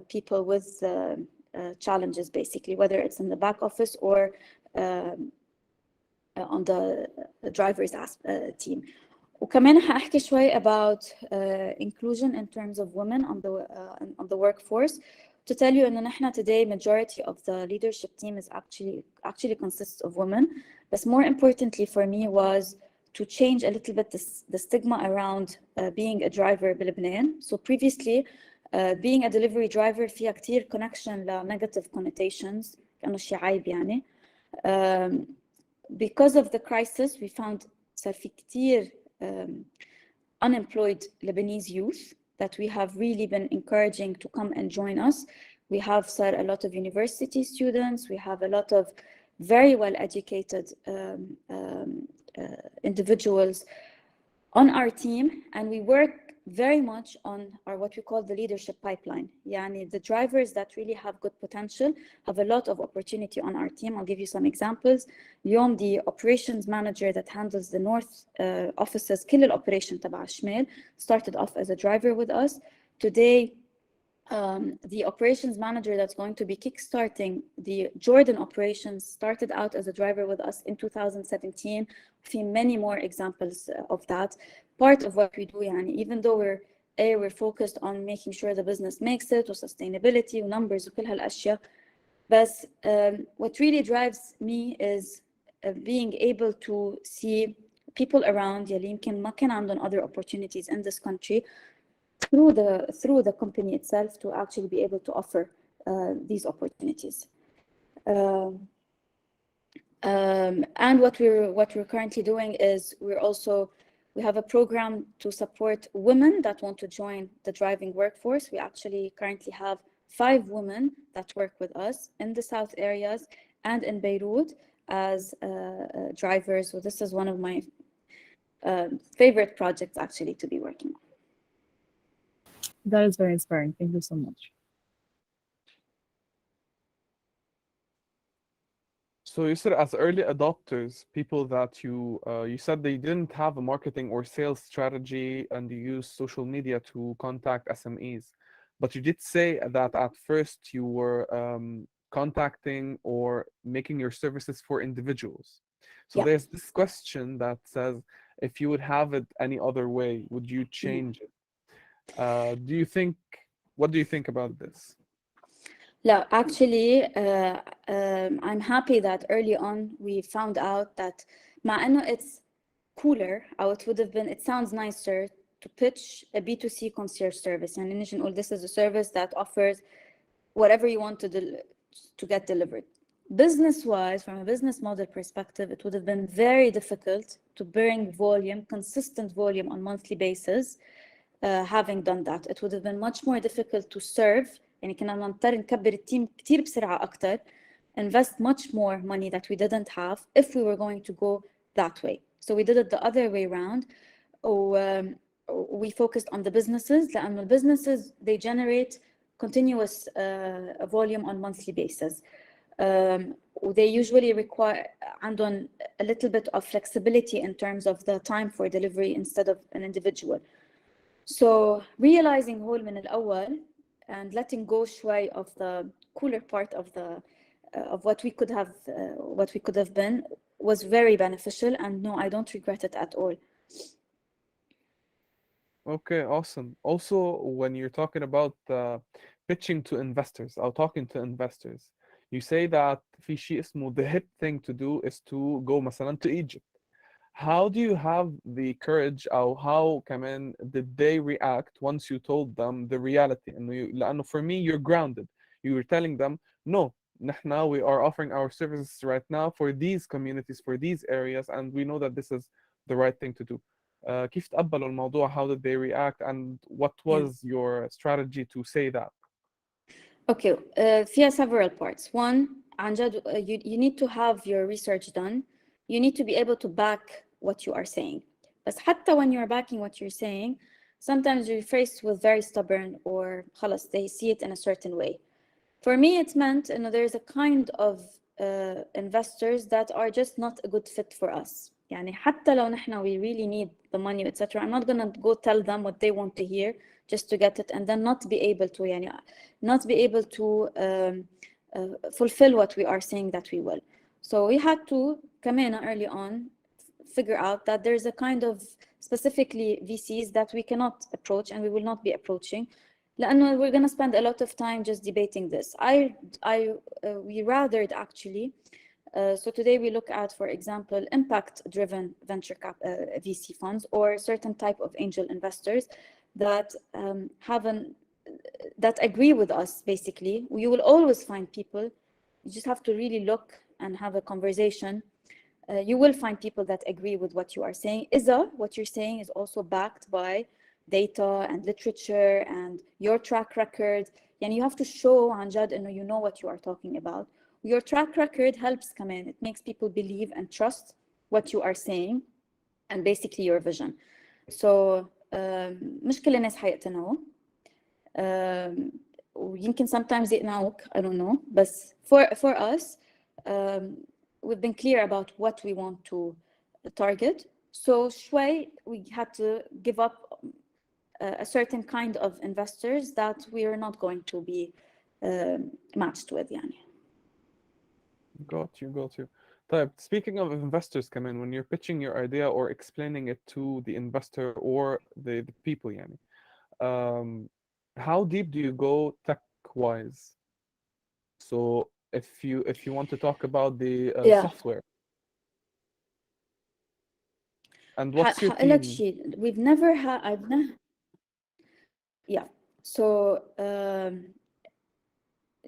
people with challenges, basically, whether it's in the back office or on the driver's team. وكمان هحكي شوي about inclusion in terms of women on the workforce. To tell you إنه نحن today majority of the leadership team is actually consists of women. But more importantly for me was to change a little bit the stigma around being a driver بلبنان. So previously being a delivery driver فيها كتير connection ل negative connotations كأنه شيء عيب يعني. Because of the crisis we found صار في كتير unemployed Lebanese youth that we have really been encouraging to come and join us. We have a lot of university students. We have a lot of very well educated individuals on our team, and we work very much on our what we call the leadership pipeline. Yani the drivers that really have good potential have a lot of opportunity on our team. I'll give you some examples. اليوم the operations manager that handles the north offices, كل الoperation تبع الشمال, started off as a driver with us. Today, the operations manager that's going to be kickstarting the Jordan operations started out as a driver with us in 2017. We've seen many more examples of that. Part of what we do, يعني, even though we're focused on making sure the business makes it, or sustainability, or numbers, وكل هالأشياء. But what really drives me is being able to see people around يلي يمكن ما كان عندهم other opportunities in this country through the company itself to actually be able to offer these opportunities. And what we're currently doing is we're also We have a program to support women that want to join the driving workforce. We actually currently have 5 women that work with us in the south areas and in Beirut as drivers. So this is one of my favorite projects actually to be working on. That is very inspiring. Thank you so much. So you said as early adopters, people that you said they didn't have a marketing or sales strategy and you use social media to contact SMEs, but you did say that at first you were contacting or making your services for individuals. So Yeah. there's this question that says, if you would have it any other way, would you change it? What do you think about this? No, actually, I'm happy that early on we found out that مع إنه it's cooler أو it would have been, it sounds nicer to pitch a B2C concierge service. يعني نيجي نقول this is a service that offers whatever you want to get delivered. Business-wise, from a business model perspective, it would have been very difficult to bring volume, consistent volume on monthly basis. Having done that, it would have been much more difficult to serve. يعني كنا نضطر نكبر التيم كتير بسرعة أكتر, invest much more money that we didn't have if we were going to go that way. So we did it the other way around. We focused on the businesses لأنه the businesses, they generate continuous volume on monthly basis. They usually require عندهم a little bit of flexibility in terms of the time for delivery instead of an individual. So realizing هول من الأول and letting go شوي of the cooler part of the of what we could have been was very beneficial, and no, I don't regret it at all. Okay, awesome. Also, when you're talking about pitching to investors or talking to investors, you say that في شيء اسمه the hip thing to do is to go مثلا to Egypt. How do you have the courage or how كمان did they react once you told them the reality? لأنه for me, you're grounded. You were telling them, no, نحن we are offering our services right now for these communities, for these areas, and we know that this is the right thing to do. كيف تقبلوا الموضوع? How did they react? And what was your strategy to say that? Okay, فيها several parts. One, عن جد, you need to have your research done. You need to be able to back what you are saying. بس حتى when you're backing what you're saying, sometimes you're faced with very stubborn or خلص, they see it in a certain way. For me, it meant there's a kind of investors that are just not a good fit for us. يعني حتى لو نحن we really need the money, etc. I'm not gonna go tell them what they want to hear just to get it and then not be able to يعني not be able to fulfill what we are saying that we will. So we had to كمان early on figure out that there's a kind of specifically VCs that we cannot approach and we will not be approaching. لأنه we're going to spend a lot of time just debating this. We rathered actually. So today we look at, for example, impact-driven venture VC funds or certain type of angel investors that that agree with us. Basically, you will always find people. You just have to really look and have a conversation. You will find people that agree with what you are saying. What you're saying is also backed by data and literature and your track record. And you have to show عن جد إنه you know what you are talking about. Your track record helps come in. It makes people believe and trust what you are saying and basically your vision. So مش كل الناس حيقتنعوا. ويمكن sometimes يقنعوك, I don't know. But for us, we've been clear about what we want to target. So شوي we had to give up a certain kind of investors that we are not going to be matched with يعني. Got you. طيب, speaking of investors, come in when you're pitching your idea or explaining it to the investor or the people يعني. How deep do you go tech-wise? So if you want to talk about the software. And what's your team? We've never had. Yeah. So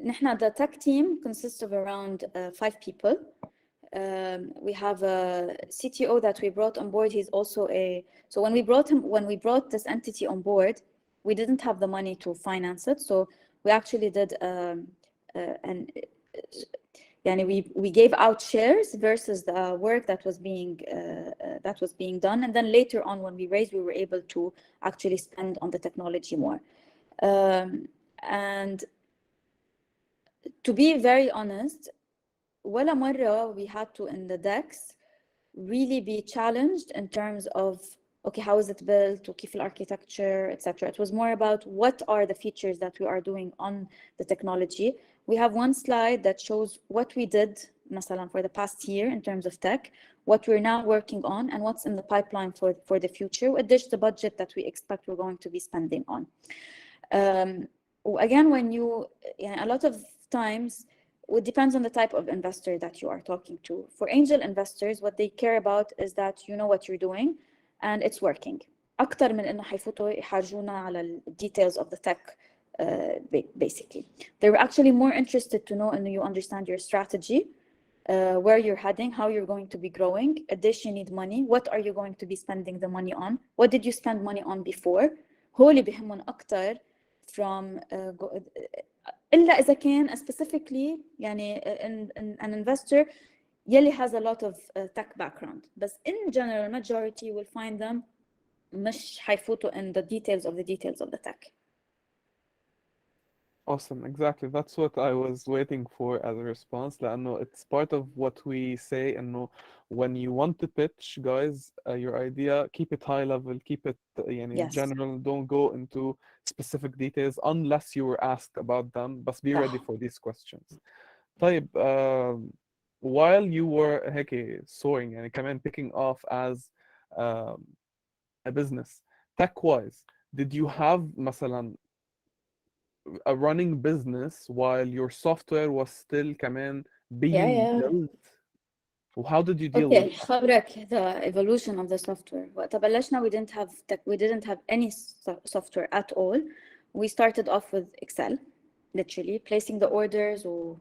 نحن the tech team consists of around 5 people. We have a CTO that we brought on board. He's also so when we brought this entity on board, we didn't have the money to finance it. So we actually did we gave out shares versus the work that was being done. And then later on, when we raised, we were able to actually spend on the technology more. And to be very honest, ولا مرة we had to in the decks really be challenged in terms of okay, how is it built, وكيف architecture, etc. It was more about what are the features that we are doing on the technology. We have one slide that shows what we did مثلا for the past year in terms of tech, what we're now working on, and what's in the pipeline for the future, with the budget that we expect we're going to be spending on. Again, when a lot of times, it depends on the type of investor that you are talking to. For angel investors, what they care about is that you know what you're doing and it's working. أكتر من إنه حيفوتوا يحاجونا على details of the tech, basically. They were actually more interested to know إنه you understand your strategy, where you're heading, how you're going to be growing. قديش you need money, what are you going to be spending the money on, what did you spend money on before. هو اللي بيهمهم أكتر from إلا إذا كان specifically يعني an investor يلي has a lot of tech background. But in general, majority you will find them مش حيفوتوا in the details of the tech. Awesome, exactly. That's what I was waiting for as a response. لأنه it's part of what we say. إنه when you want to pitch, guys, your idea, keep it high level, keep it Yes. general. Don't go into specific details unless you were asked about them. But be ready for these questions. طيب, while you were هيك soaring يعني كمان picking off as a business, tech-wise, did you have مثلا a running business while your software was still كمان being built? So how did you deal with Okay, خبرك the evolution of the software. وقت بلشنا we didn't have any software at all. We started off with Excel, literally placing the orders, or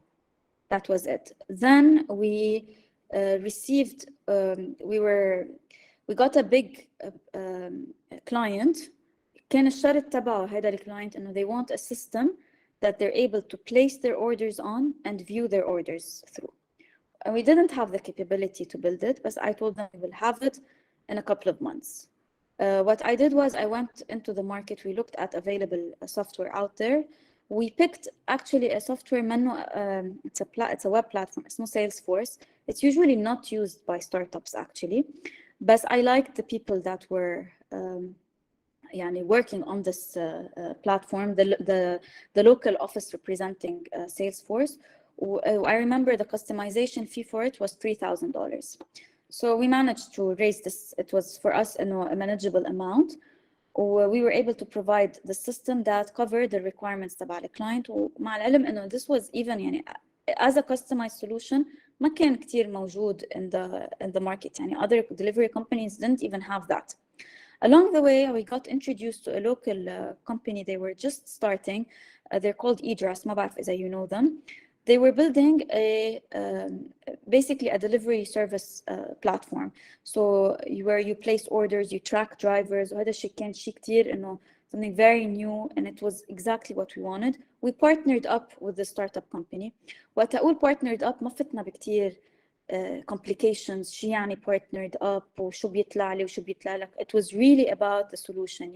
that was it. Then we received we got a big client. كان الشرط تبعه هذا الكلاينت إنه they want a system that they're able to place their orders on and view their orders through. And we didn't have the capability to build it, but I told them we will have it in a couple of months. What I did was I went into the market. We looked at available software out there. We picked actually a software menu. It's a web platform. It's no Salesforce. It's usually not used by startups actually, but I liked the people that were working on this platform, the local office representing Salesforce. I remember the customization fee for it was $3,000. So we managed to raise this. It was for us a manageable amount. We were able to provide the system that covered the requirements تبع الكلاينت. ومع العلم إنه this was even as a customized solution ما كان كتير موجود in the market. Other delivery companies didn't even have that. Along the way, we got introduced to a local company. They were just starting. They're called Idras. ما بعرف إذا you know them. They were building basically a delivery service platform. So where you place orders, you track drivers. وهذا الشيء كان شيء كتير إنه something very new, and it was exactly what we wanted. We partnered up with the startup company. وقت أقول partnered up ما فتنا بكتير complications. شو يعني partnered up وشو بيطلع لي وشو بيطلع لك. It was really about the solution.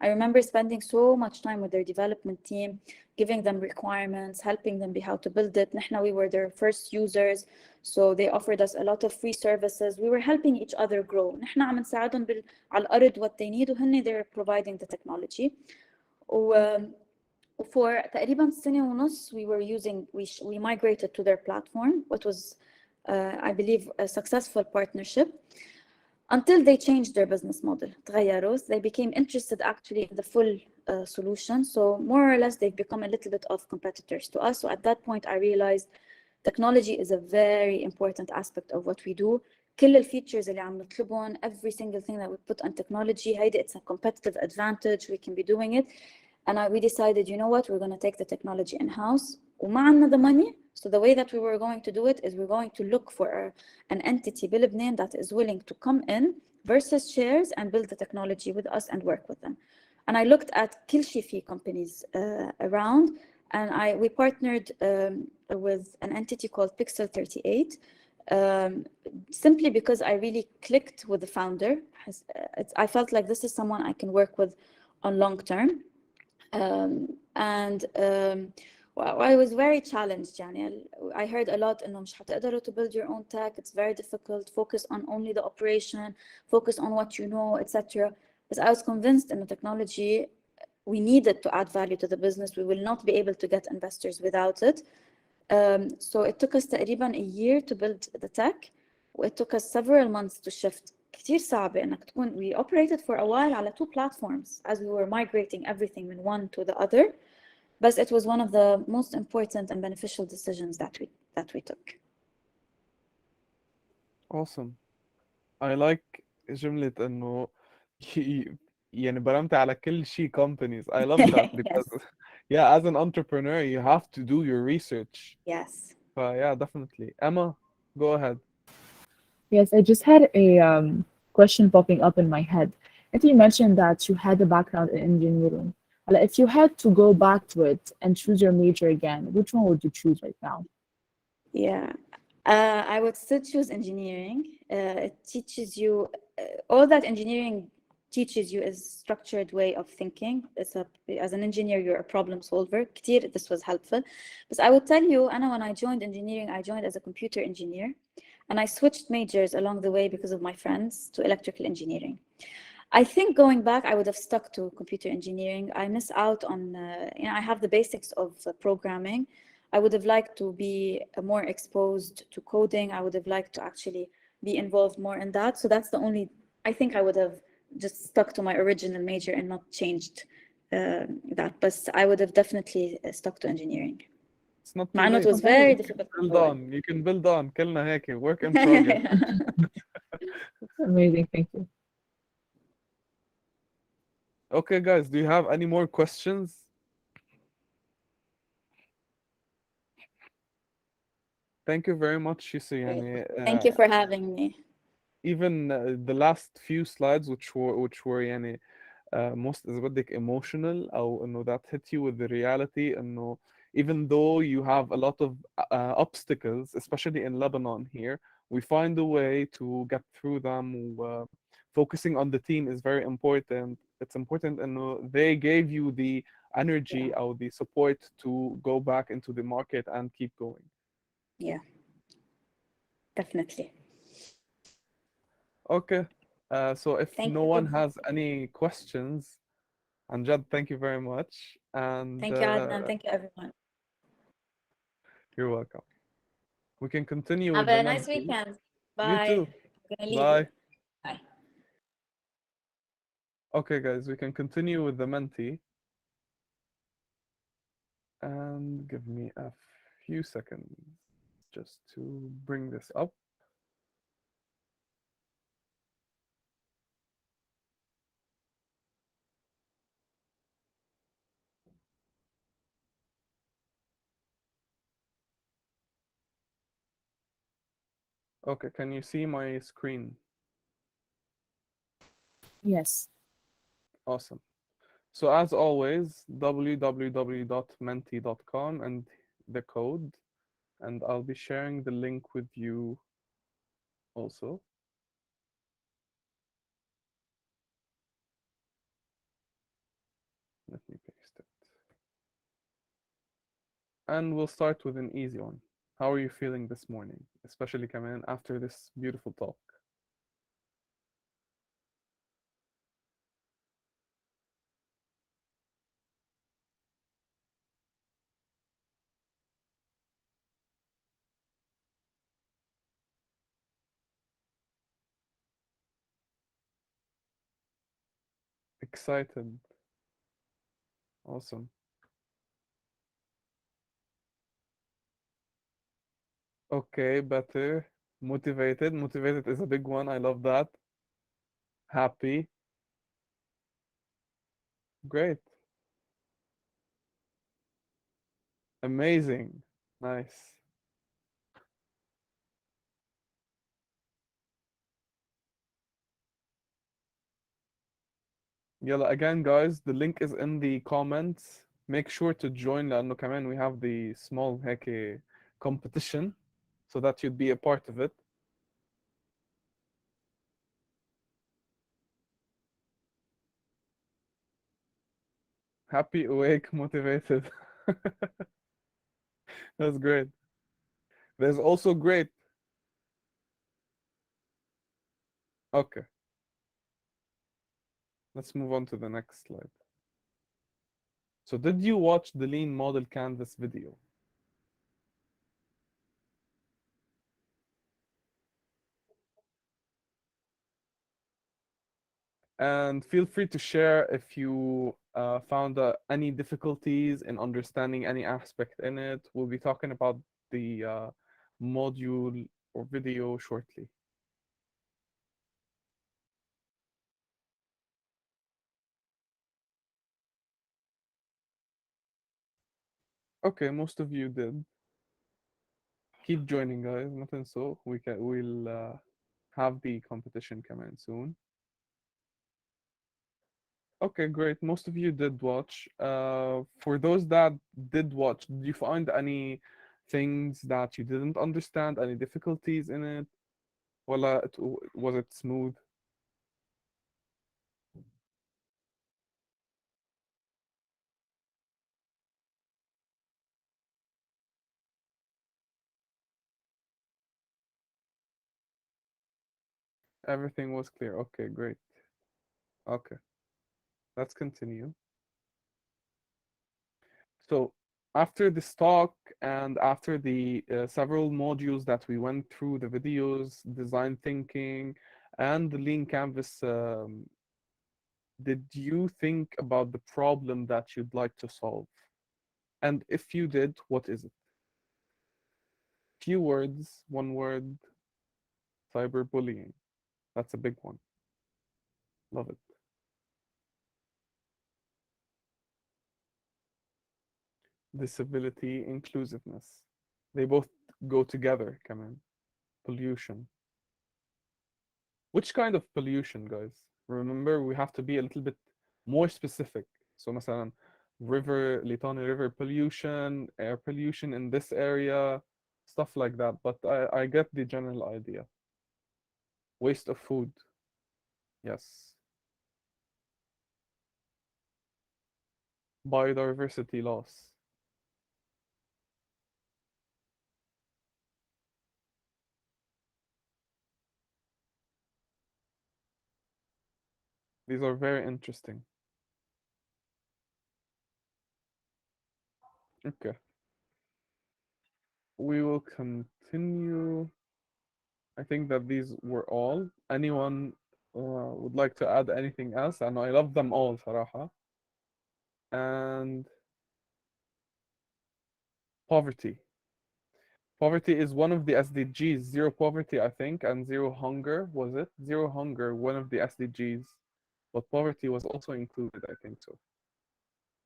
I remember spending so much time with their development team, giving them requirements, helping them how to build it. We were their first users, so they offered us a lot of free services. We were helping each other grow. نحن عم نساعدهم على الأرض what they need, وهن they're providing the technology. For تقريبا سنة ونص we migrated to their platform, what was I believe a successful partnership, until they changed their business model. تغيروا. They became interested actually in the full solution. So more or less they've become a little bit of competitors to us. So at that point I realized technology is a very important aspect of what we do. كل الفيتشرز اللي عم نطلبهم, every single thing that we put on technology, it's a competitive advantage. We can be doing it. And we decided, you know what, we're going to take the technology in-house. وما عندنا the money. So the way that we were going to do it is we're going to look for an entity بلبنان that is willing to come in versus shares and build the technology with us and work with them. And I looked at كل شيء في companies around, and we partnered with an entity called Pixel 38, simply because I really clicked with the founder. I felt like this is someone I can work with on long term. Well, I was very challenged يعني. I heard a lot إنه مش هتقدروا to build your own tech, it's very difficult, focus on only the operation, focus on what you know, etc. But I was convinced in the technology, we needed to add value to the business. We will not be able to get investors without it. So it took us تقريبا a year to build the tech. It took us several months to shift. كتير صعبة إنك تكون. We operated for a while على 2 platforms as we were migrating everything from one to the other. But it was one of the most important and beneficial decisions that we took. Awesome. I like جملة إنه يعني برمت على كل شيء companies. I love that because yeah, as an entrepreneur, you have to do your research. Yes. Yeah, definitely. Emma, go ahead. Yes, I just had a question popping up in my head. If you mentioned that you had a background in engineering, if you had to go back to it and choose your major again, which one would you choose right now? Yeah, I would still choose engineering. It teaches you all that engineering teaches you is structured way of thinking. As an engineer, you're a problem solver. كتير, this was helpful. But I would tell you, Anna, when I joined engineering, I joined as a computer engineer, and I switched majors along the way because of my friends to electrical engineering. I think going back, I would have stuck to computer engineering. I miss out on, I have the basics of programming. I would have liked to be more exposed to coding. I would have liked to actually be involved more in that. So that's the only, I think I would have just stuck to my original major and not changed that. But I would have definitely stuck to engineering. It's not too مع إنه it late. was very difficult. Build on. You can build on. كلنا هيك. Work in progress. Amazing, thank you. Okay, guys, do you have any more questions? Thank you very much, Shisa. يعني, Thank you for having me. even the last few slides which were يعني most إذا بدك emotional أو إنه that hit you with the reality إنه even though you have a lot of obstacles, especially in Lebanon here, we find a way to get through them. Focusing on the team is very important. It's important إنه they gave you the energy or the support to go back into the market and keep going. Yeah, definitely. Okay. So if Thank no you. one has any questions, Amjad, thank you very much. And Thank you, Adnan. Thank you, everyone. you're welcome. We can continue Have with the a nice Menti. weekend. You Bye. too. I'm gonna leave Bye. you. Bye. Okay, guys, we can continue with the Menti. And give me a few seconds just to bring this up. Okay, can you see my screen? Yes. Awesome. So as always, www.menti.com and the code, and I'll be sharing the link with you also. Let me paste it. And we'll start with an easy one. How are you feeling this morning, especially coming in after this beautiful talk? Excited. Awesome. Okay, better. Motivated. Motivated is a big one. I love that. Happy. Great. Amazing. Nice. يلا again guys, the link is in the comments. Make sure to join لأنه كمان we have the small هيك competition so that you'd be a part of it. Happy, awake, motivated. That's great. There's also great. Okay. Let's move on to the next slide. So did you watch the Lean Model Canvas video? And feel free to share if you found any difficulties in understanding any aspect in it. We'll be talking about the module or video shortly. Okay, most of you did. Keep joining, guys. Nothing so we'll have the competition coming soon. Okay, great. Most of you did watch. For those that did watch, did you find any things that you didn't understand, any difficulties in it? Was it smooth? Everything was clear. Okay, great. Okay, let's continue. So after this talk and after the several modules that we went through, the videos, design thinking, and the Lean Canvas, did you think about the problem that you'd like to solve? And if you did, what is it? Few words, one word, cyberbullying. That's a big one. Love it. Disability, inclusiveness. They both go together, come in. Pollution. Which kind of pollution, guys? Remember, we have to be a little bit more specific. So مثلا Litani River pollution, air pollution in this area, stuff like that. But I get the general idea. Waste of food. Yes. Biodiversity loss. These are very interesting. Okay. We will continue. I think that these were all. Anyone would like to add anything else? And I love them all, صراحة. And poverty. Poverty is one of the SDGs. Zero poverty, I think, and zero hunger, was it? Zero hunger, one of the SDGs. But poverty was also included, I think so.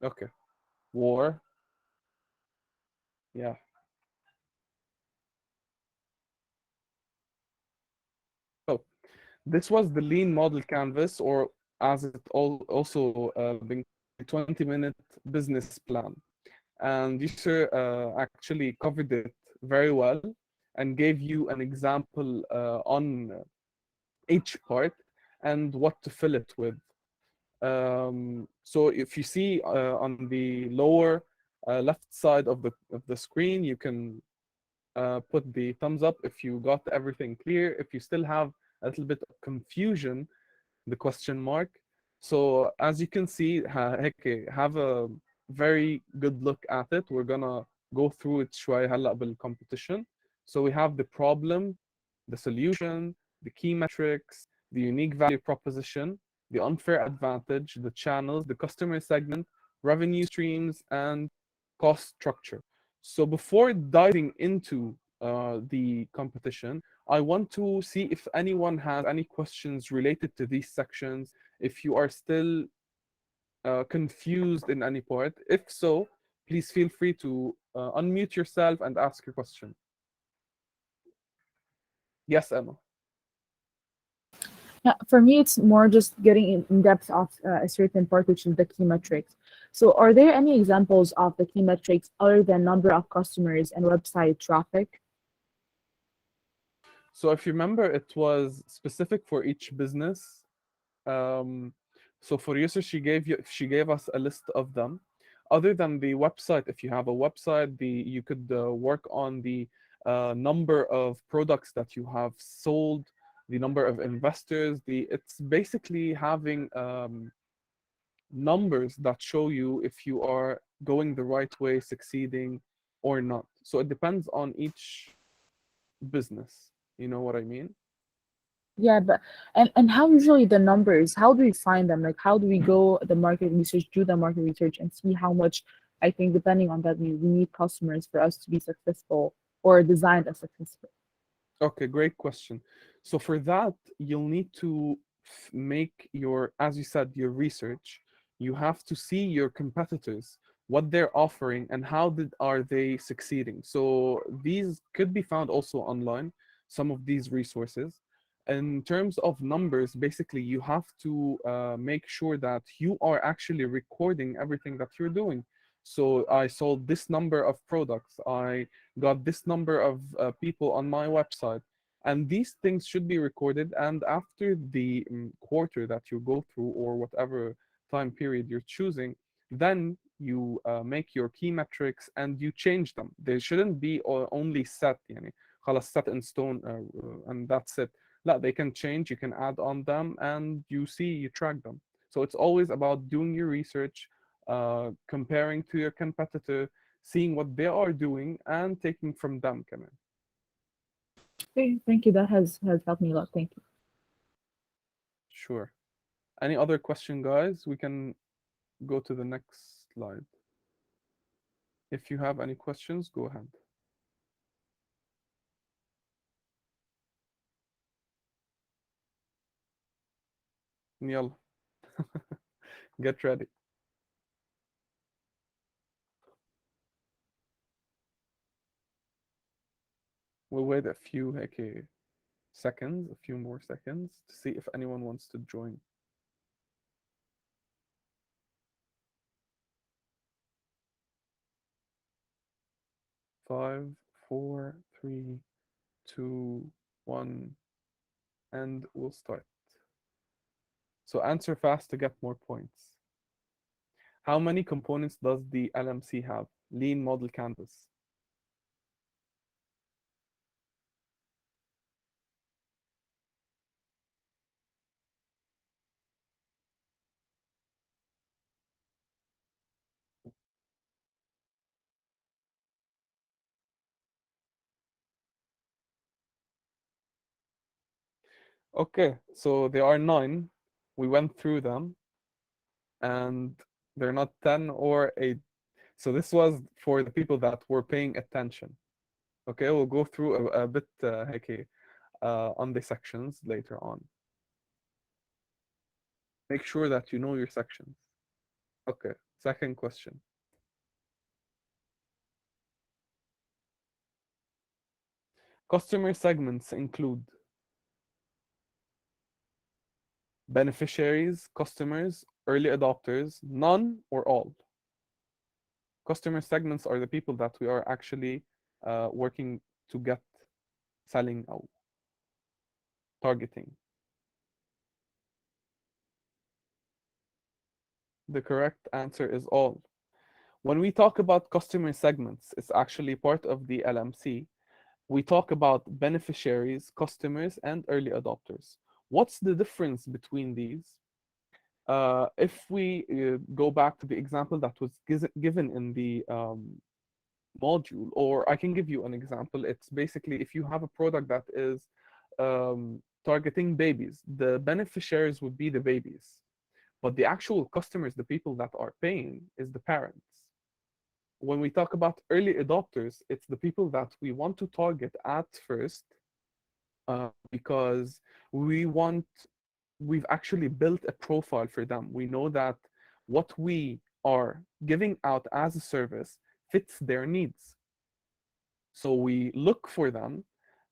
Okay. War. Yeah. So this was the Lean Model Canvas, or as it also been 20-minute business plan. And Yusur actually covered it very well and gave you an example on each part and what to fill it with. So if you see on the lower left side of the screen, you can put the thumbs up if you got everything clear. If you still have a little bit of confusion, the question mark. So as you can see, have a very good look at it. We're gonna go through it شوي هلا بالcompetition. So we have the problem, the solution, the key metrics, the unique value proposition, the unfair advantage, the channels, the customer segment, revenue streams, and cost structure. So before diving into the competition, I want to see if anyone has any questions related to these sections, if you are still confused in any part. If so, please feel free to unmute yourself and ask your question. Yes, Emma. Yeah, for me, it's more just getting in depth of a certain part, which is the key metrics. So, are there any examples of the key metrics other than number of customers and website traffic? So if you remember, it was specific for each business. So for Yusuf, she gave us a list of them. Other than the website, if you have a website, you could work on the number of products that you have sold, the number of investors. It's basically having numbers that show you if you are going the right way, succeeding or not. So it depends on each business. You know what I mean? Yeah, but and how usually the numbers, how do we find them? Like how do we go the market research, do the market research and see how much I think depending on that we need customers for us to be successful or designed as successful. Okay, great question. So for that, you'll need to make your, as you said, your research. You have to see your competitors, what they're offering, and how are they succeeding. So these could be found also online, some of these resources. In terms of numbers, basically, you have to make sure that you are actually recording everything that you're doing. So I sold this number of products. I got this number of people on my website, and these things should be recorded. And after the quarter that you go through, or whatever time period you're choosing, then you make your key metrics and you change them. They shouldn't be only set, يعني خلاص set in stone, and that's it. لا, they can change, you can add on them, and you track them. So it's always about doing your research, comparing to your competitor, seeing what they are doing and taking from them, كمان. Okay, thank you. That has helped me a lot. Thank you. Sure. Any other question, guys? We can go to the next slide. If you have any questions, go ahead. يلا. Get ready. We'll wait a few seconds, a few more seconds to see if anyone wants to join. Five, four, three, two, one, and we'll start. So answer fast to get more points. How many components does the LMC have? Lean Model Canvas. Okay, so there are 9. We went through them, and they're not 10 or 8. So this was for the people that were paying attention. Okay, we'll go through a bit on the sections later on. Make sure that you know your sections. Okay, second question. Customer segments include beneficiaries, customers, early adopters, none, or all. Customer segments are the people that we are actually working to get selling or targeting. The correct answer is all. When we talk about customer segments, it's actually part of the LMC. We talk about beneficiaries, customers, and early adopters. What's the difference between these? If we go back to the example that was given in the module, or I can give you an example. It's basically if you have a product that is targeting babies, the beneficiaries would be the babies, but the actual customers, the people that are paying, is the parents. When we talk about early adopters, it's the people that we want to target at first, because we've actually built a profile for them. We know that what we are giving out as a service fits their needs. So we look for them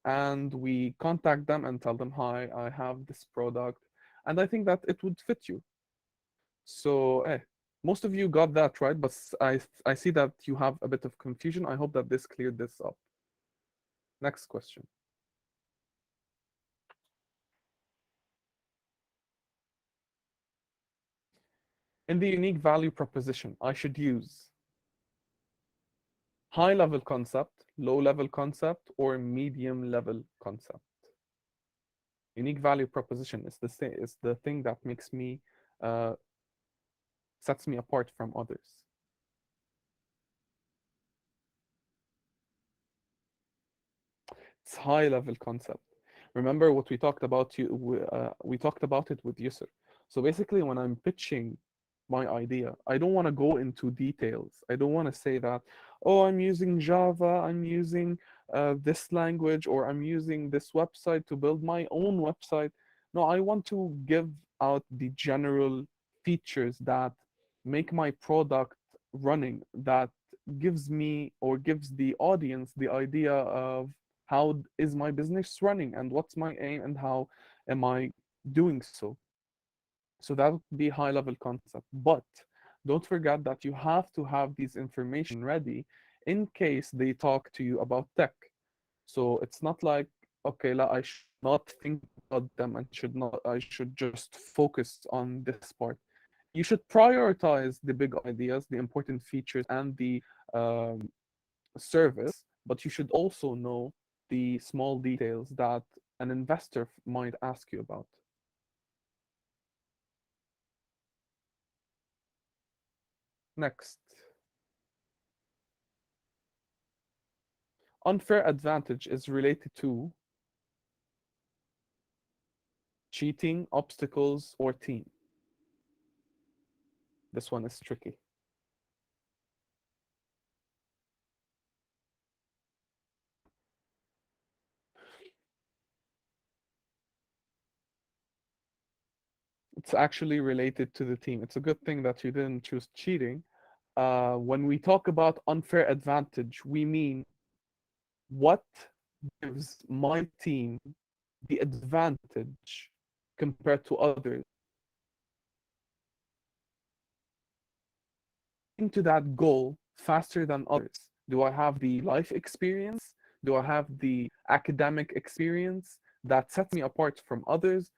and we contact them and tell them, hi, I have this product and I think that it would fit you. So most of you got that right, but I see that you have a bit of confusion. I hope that this cleared this up. Next question. In the unique value proposition, I should use high-level concept, low-level concept, or medium-level concept. Unique value proposition is the thing that makes me sets me apart from others. It's high-level concept. Remember what we talked about we talked about it with Yusr. So basically when I'm pitching my idea, I don't want to go into details. I don't want to say that, oh, I'm using Java, I'm using this language, or I'm using this website to build my own website. No, I want to give out the general features that make my product running, that gives me or gives the audience the idea of how is my business running and what's my aim and how am I doing so. So that would be high level concept. But don't forget that you have to have these information ready in case they talk to you about tech. So it's not like, okay, I should not think about them and I should just focus on this part. You should prioritize the big ideas, the important features, and the um, service, but you should also know the small details that an investor might ask you about. Next. Unfair advantage is related to cheating, obstacles, or team. This one is tricky. It's actually related to the team. It's a good thing that you didn't choose cheating. When we talk about unfair advantage, we mean what gives my team the advantage compared to others into that goal faster than others. Do I have the life experience? Do I have the academic experience that sets me apart from others?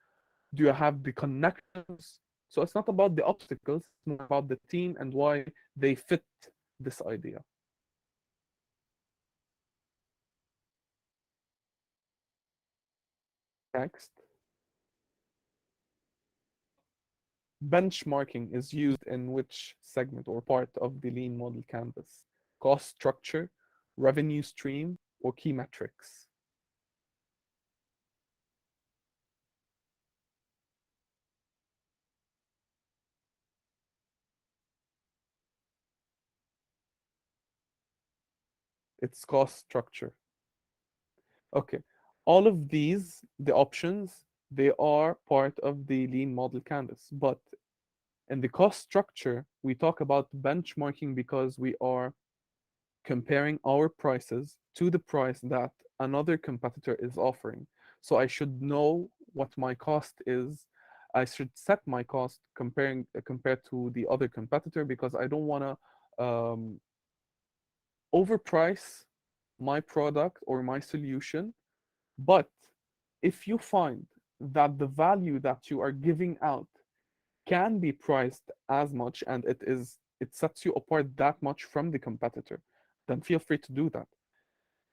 Do I have the connections? So it's not about the obstacles, it's more about the team and why they fit this idea. Next. Benchmarking is used in which segment or part of the lean model canvas? Cost structure, revenue stream, or key metrics? It's cost structure. Okay, all of these, the options, they are part of the lean model canvas, but in the cost structure, we talk about benchmarking because we are comparing our prices to the price that another competitor is offering. So I should know what my cost is. I should set my cost compared to the other competitor because I don't want to overprice my product or my solution. But if you find that the value that you are giving out can be priced as much and it sets you apart that much from the competitor, then feel free to do that.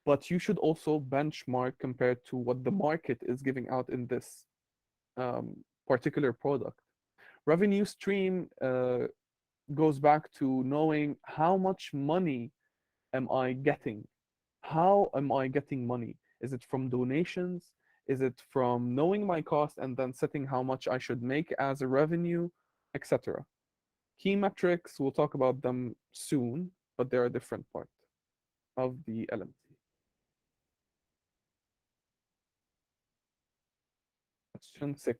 But you should also benchmark compared to what the market is giving out in this particular product. Revenue stream goes back to knowing how much money am I getting? How am I getting money? Is it from donations? Is it from knowing my cost and then setting how much I should make as a revenue, etc.? Key metrics, we'll talk about them soon, but they're a different part of the LMC. Question 6.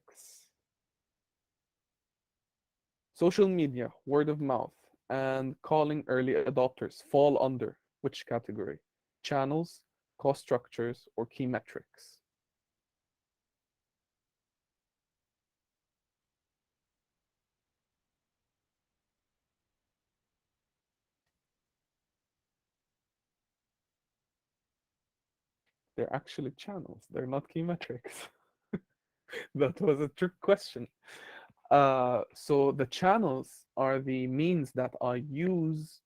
Social media, word of mouth, and calling early adopters fall under which category? Channels, cost structures, or key metrics? They're actually channels. They're not key metrics. That was a trick question. So the channels are the means that I use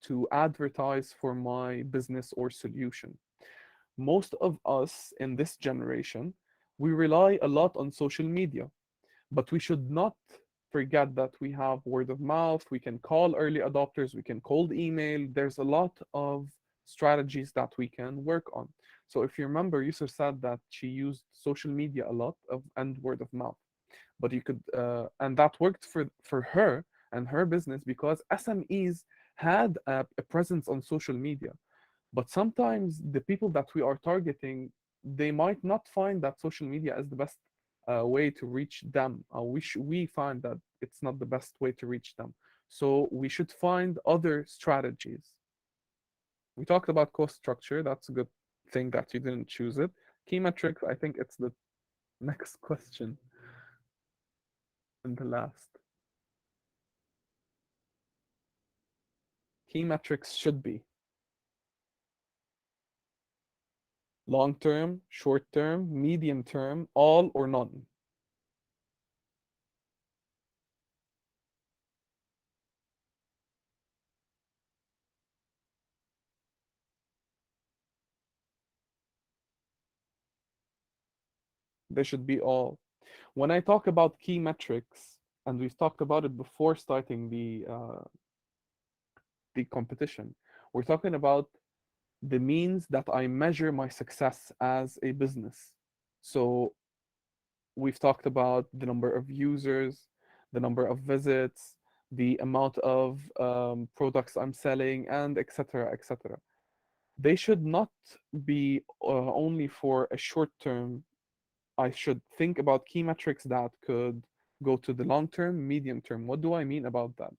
to advertise for my business or solution. Most of us in this generation, we rely a lot on social media, but we should not forget that we have word of mouth, we can call early adopters, we can cold email. There's a lot of strategies that we can work on. So if you remember, Yusuf said that she used social media a lot and word of mouth, but you could and that worked for her and her business because SMEs had a presence on social media. But sometimes the people that we are targeting, they might not find that social media is the best way to reach them. We find that it's not the best way to reach them. So we should find other strategies. We talked about cost structure. That's a good thing that you didn't choose it. Key metrics, I think it's the next question and the last. Key metrics should be long term, short term, medium term, all or none. They should be all. When I talk about key metrics, and we've talked about it before starting the competition, we're talking about the means that I measure my success as a business. So we've talked about the number of users, the number of visits, the amount of products I'm selling, and etc. etc. They should not be only for a short term. I should think about key metrics that could go to the long term, medium term. What do I mean about that?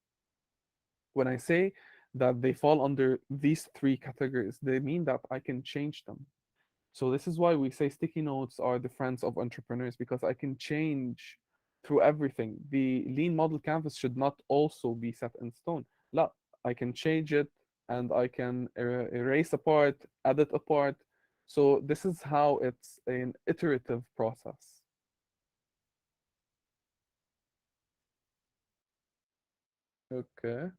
When I say that they fall under these three categories, they mean that I can change them. So this is why we say sticky notes are the friends of entrepreneurs, because I can change through everything. The lean model canvas should not also be set in stone. La, I can change it and I can erase a part, edit a part. So this is how it's an iterative process. Okay,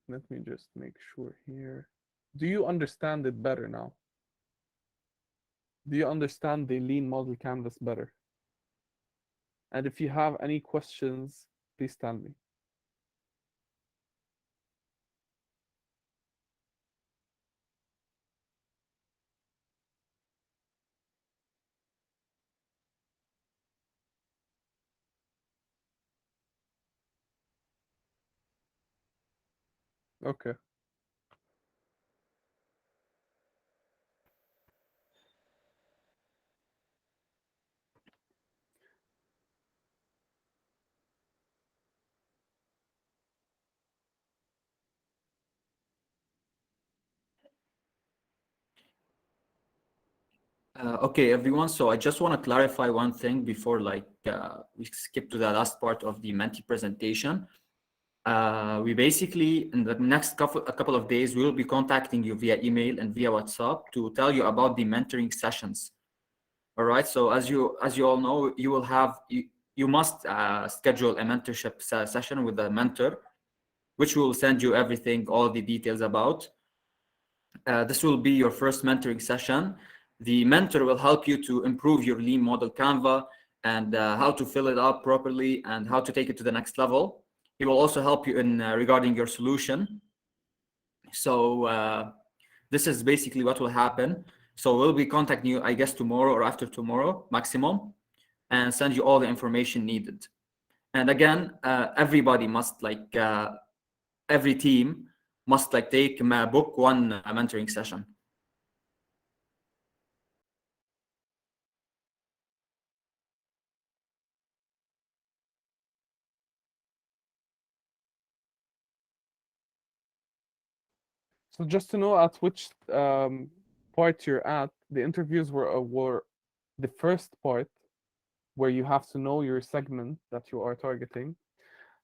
let me just make sure here. Do you understand it better now? Do you understand the lean model canvas better? And if you have any questions, please tell me. Okay. Okay, everyone. So I just want to clarify one thing before we skip to the last part of the Menti presentation. We basically, in the next couple of days, we will be contacting you via email and via WhatsApp to tell you about the mentoring sessions. All right. So as you all know, you must schedule a mentorship session with a mentor, which will send you everything, all the details about. This will be your first mentoring session. The mentor will help you to improve your lean model Canva and how to fill it up properly and how to take it to the next level. He will also help you in regarding your solution. So this is basically what will happen. So we'll be contacting you, I guess, tomorrow or after tomorrow maximum, and send you all the information needed. And again, everybody must every team must book one mentoring session. So just to know at which part you're at, the interviews were the first part where you have to know your segment that you are targeting,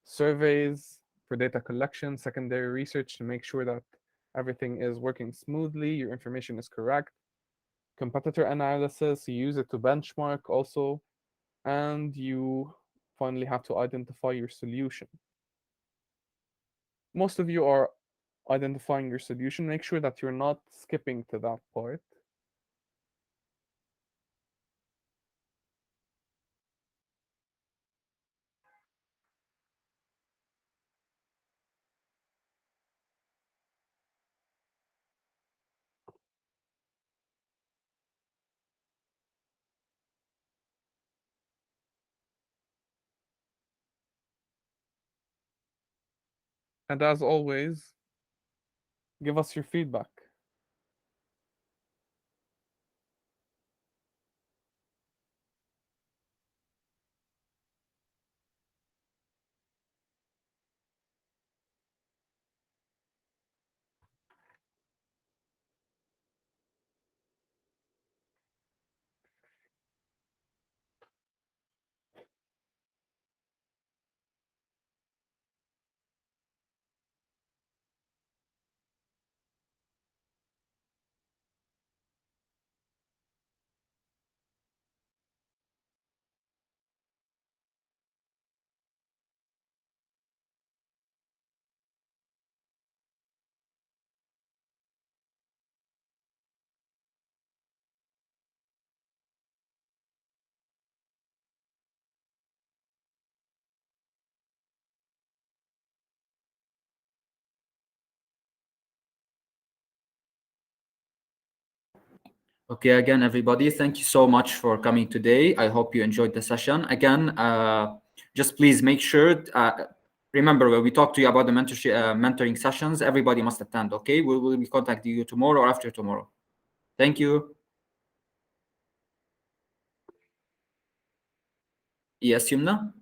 surveys for data collection, secondary research to make sure that everything is working smoothly, your information is correct, competitor analysis, you use it to benchmark also, and you finally have to identify your solution. Most of you are identifying your solution. Make sure that you're not skipping to that part. And as always, give us your feedback. Okay, again, everybody, thank you so much for coming today. I hope you enjoyed the session. Again, just please make sure, remember when we talk to you about the mentoring sessions, everybody must attend, okay? We will be contacting you tomorrow or after tomorrow. Thank you. Yes, Yumna?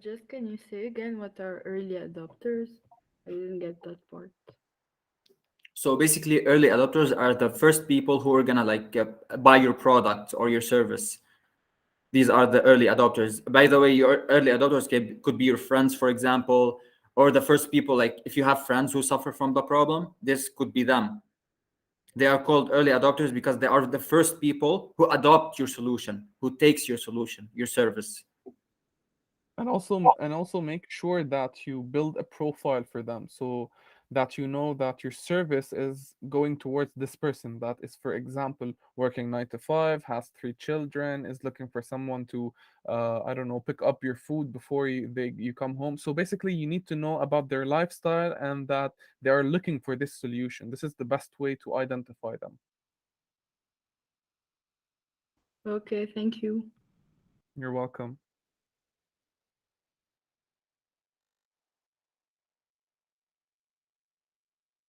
Just can you say again what are early adopters? I didn't get that part. So basically, early adopters are the first people who are gonna like buy your product or your service. These are the early adopters. By the way, your early adopters could be your friends, for example, or the first people, like if you have friends who suffer from the problem, this could be them. They are called early adopters because they are the first people who adopt your solution, who takes your solution, your service. And also make sure that you build a profile for them so that you know that your service is going towards this person that is, for example, working 9 to 5, has 3 children, is looking for someone to I don't know, pick up your food before you come home. So basically you need to know about their lifestyle and that they are looking for this solution. This is the best way to identify them. Okay, thank you. You're welcome.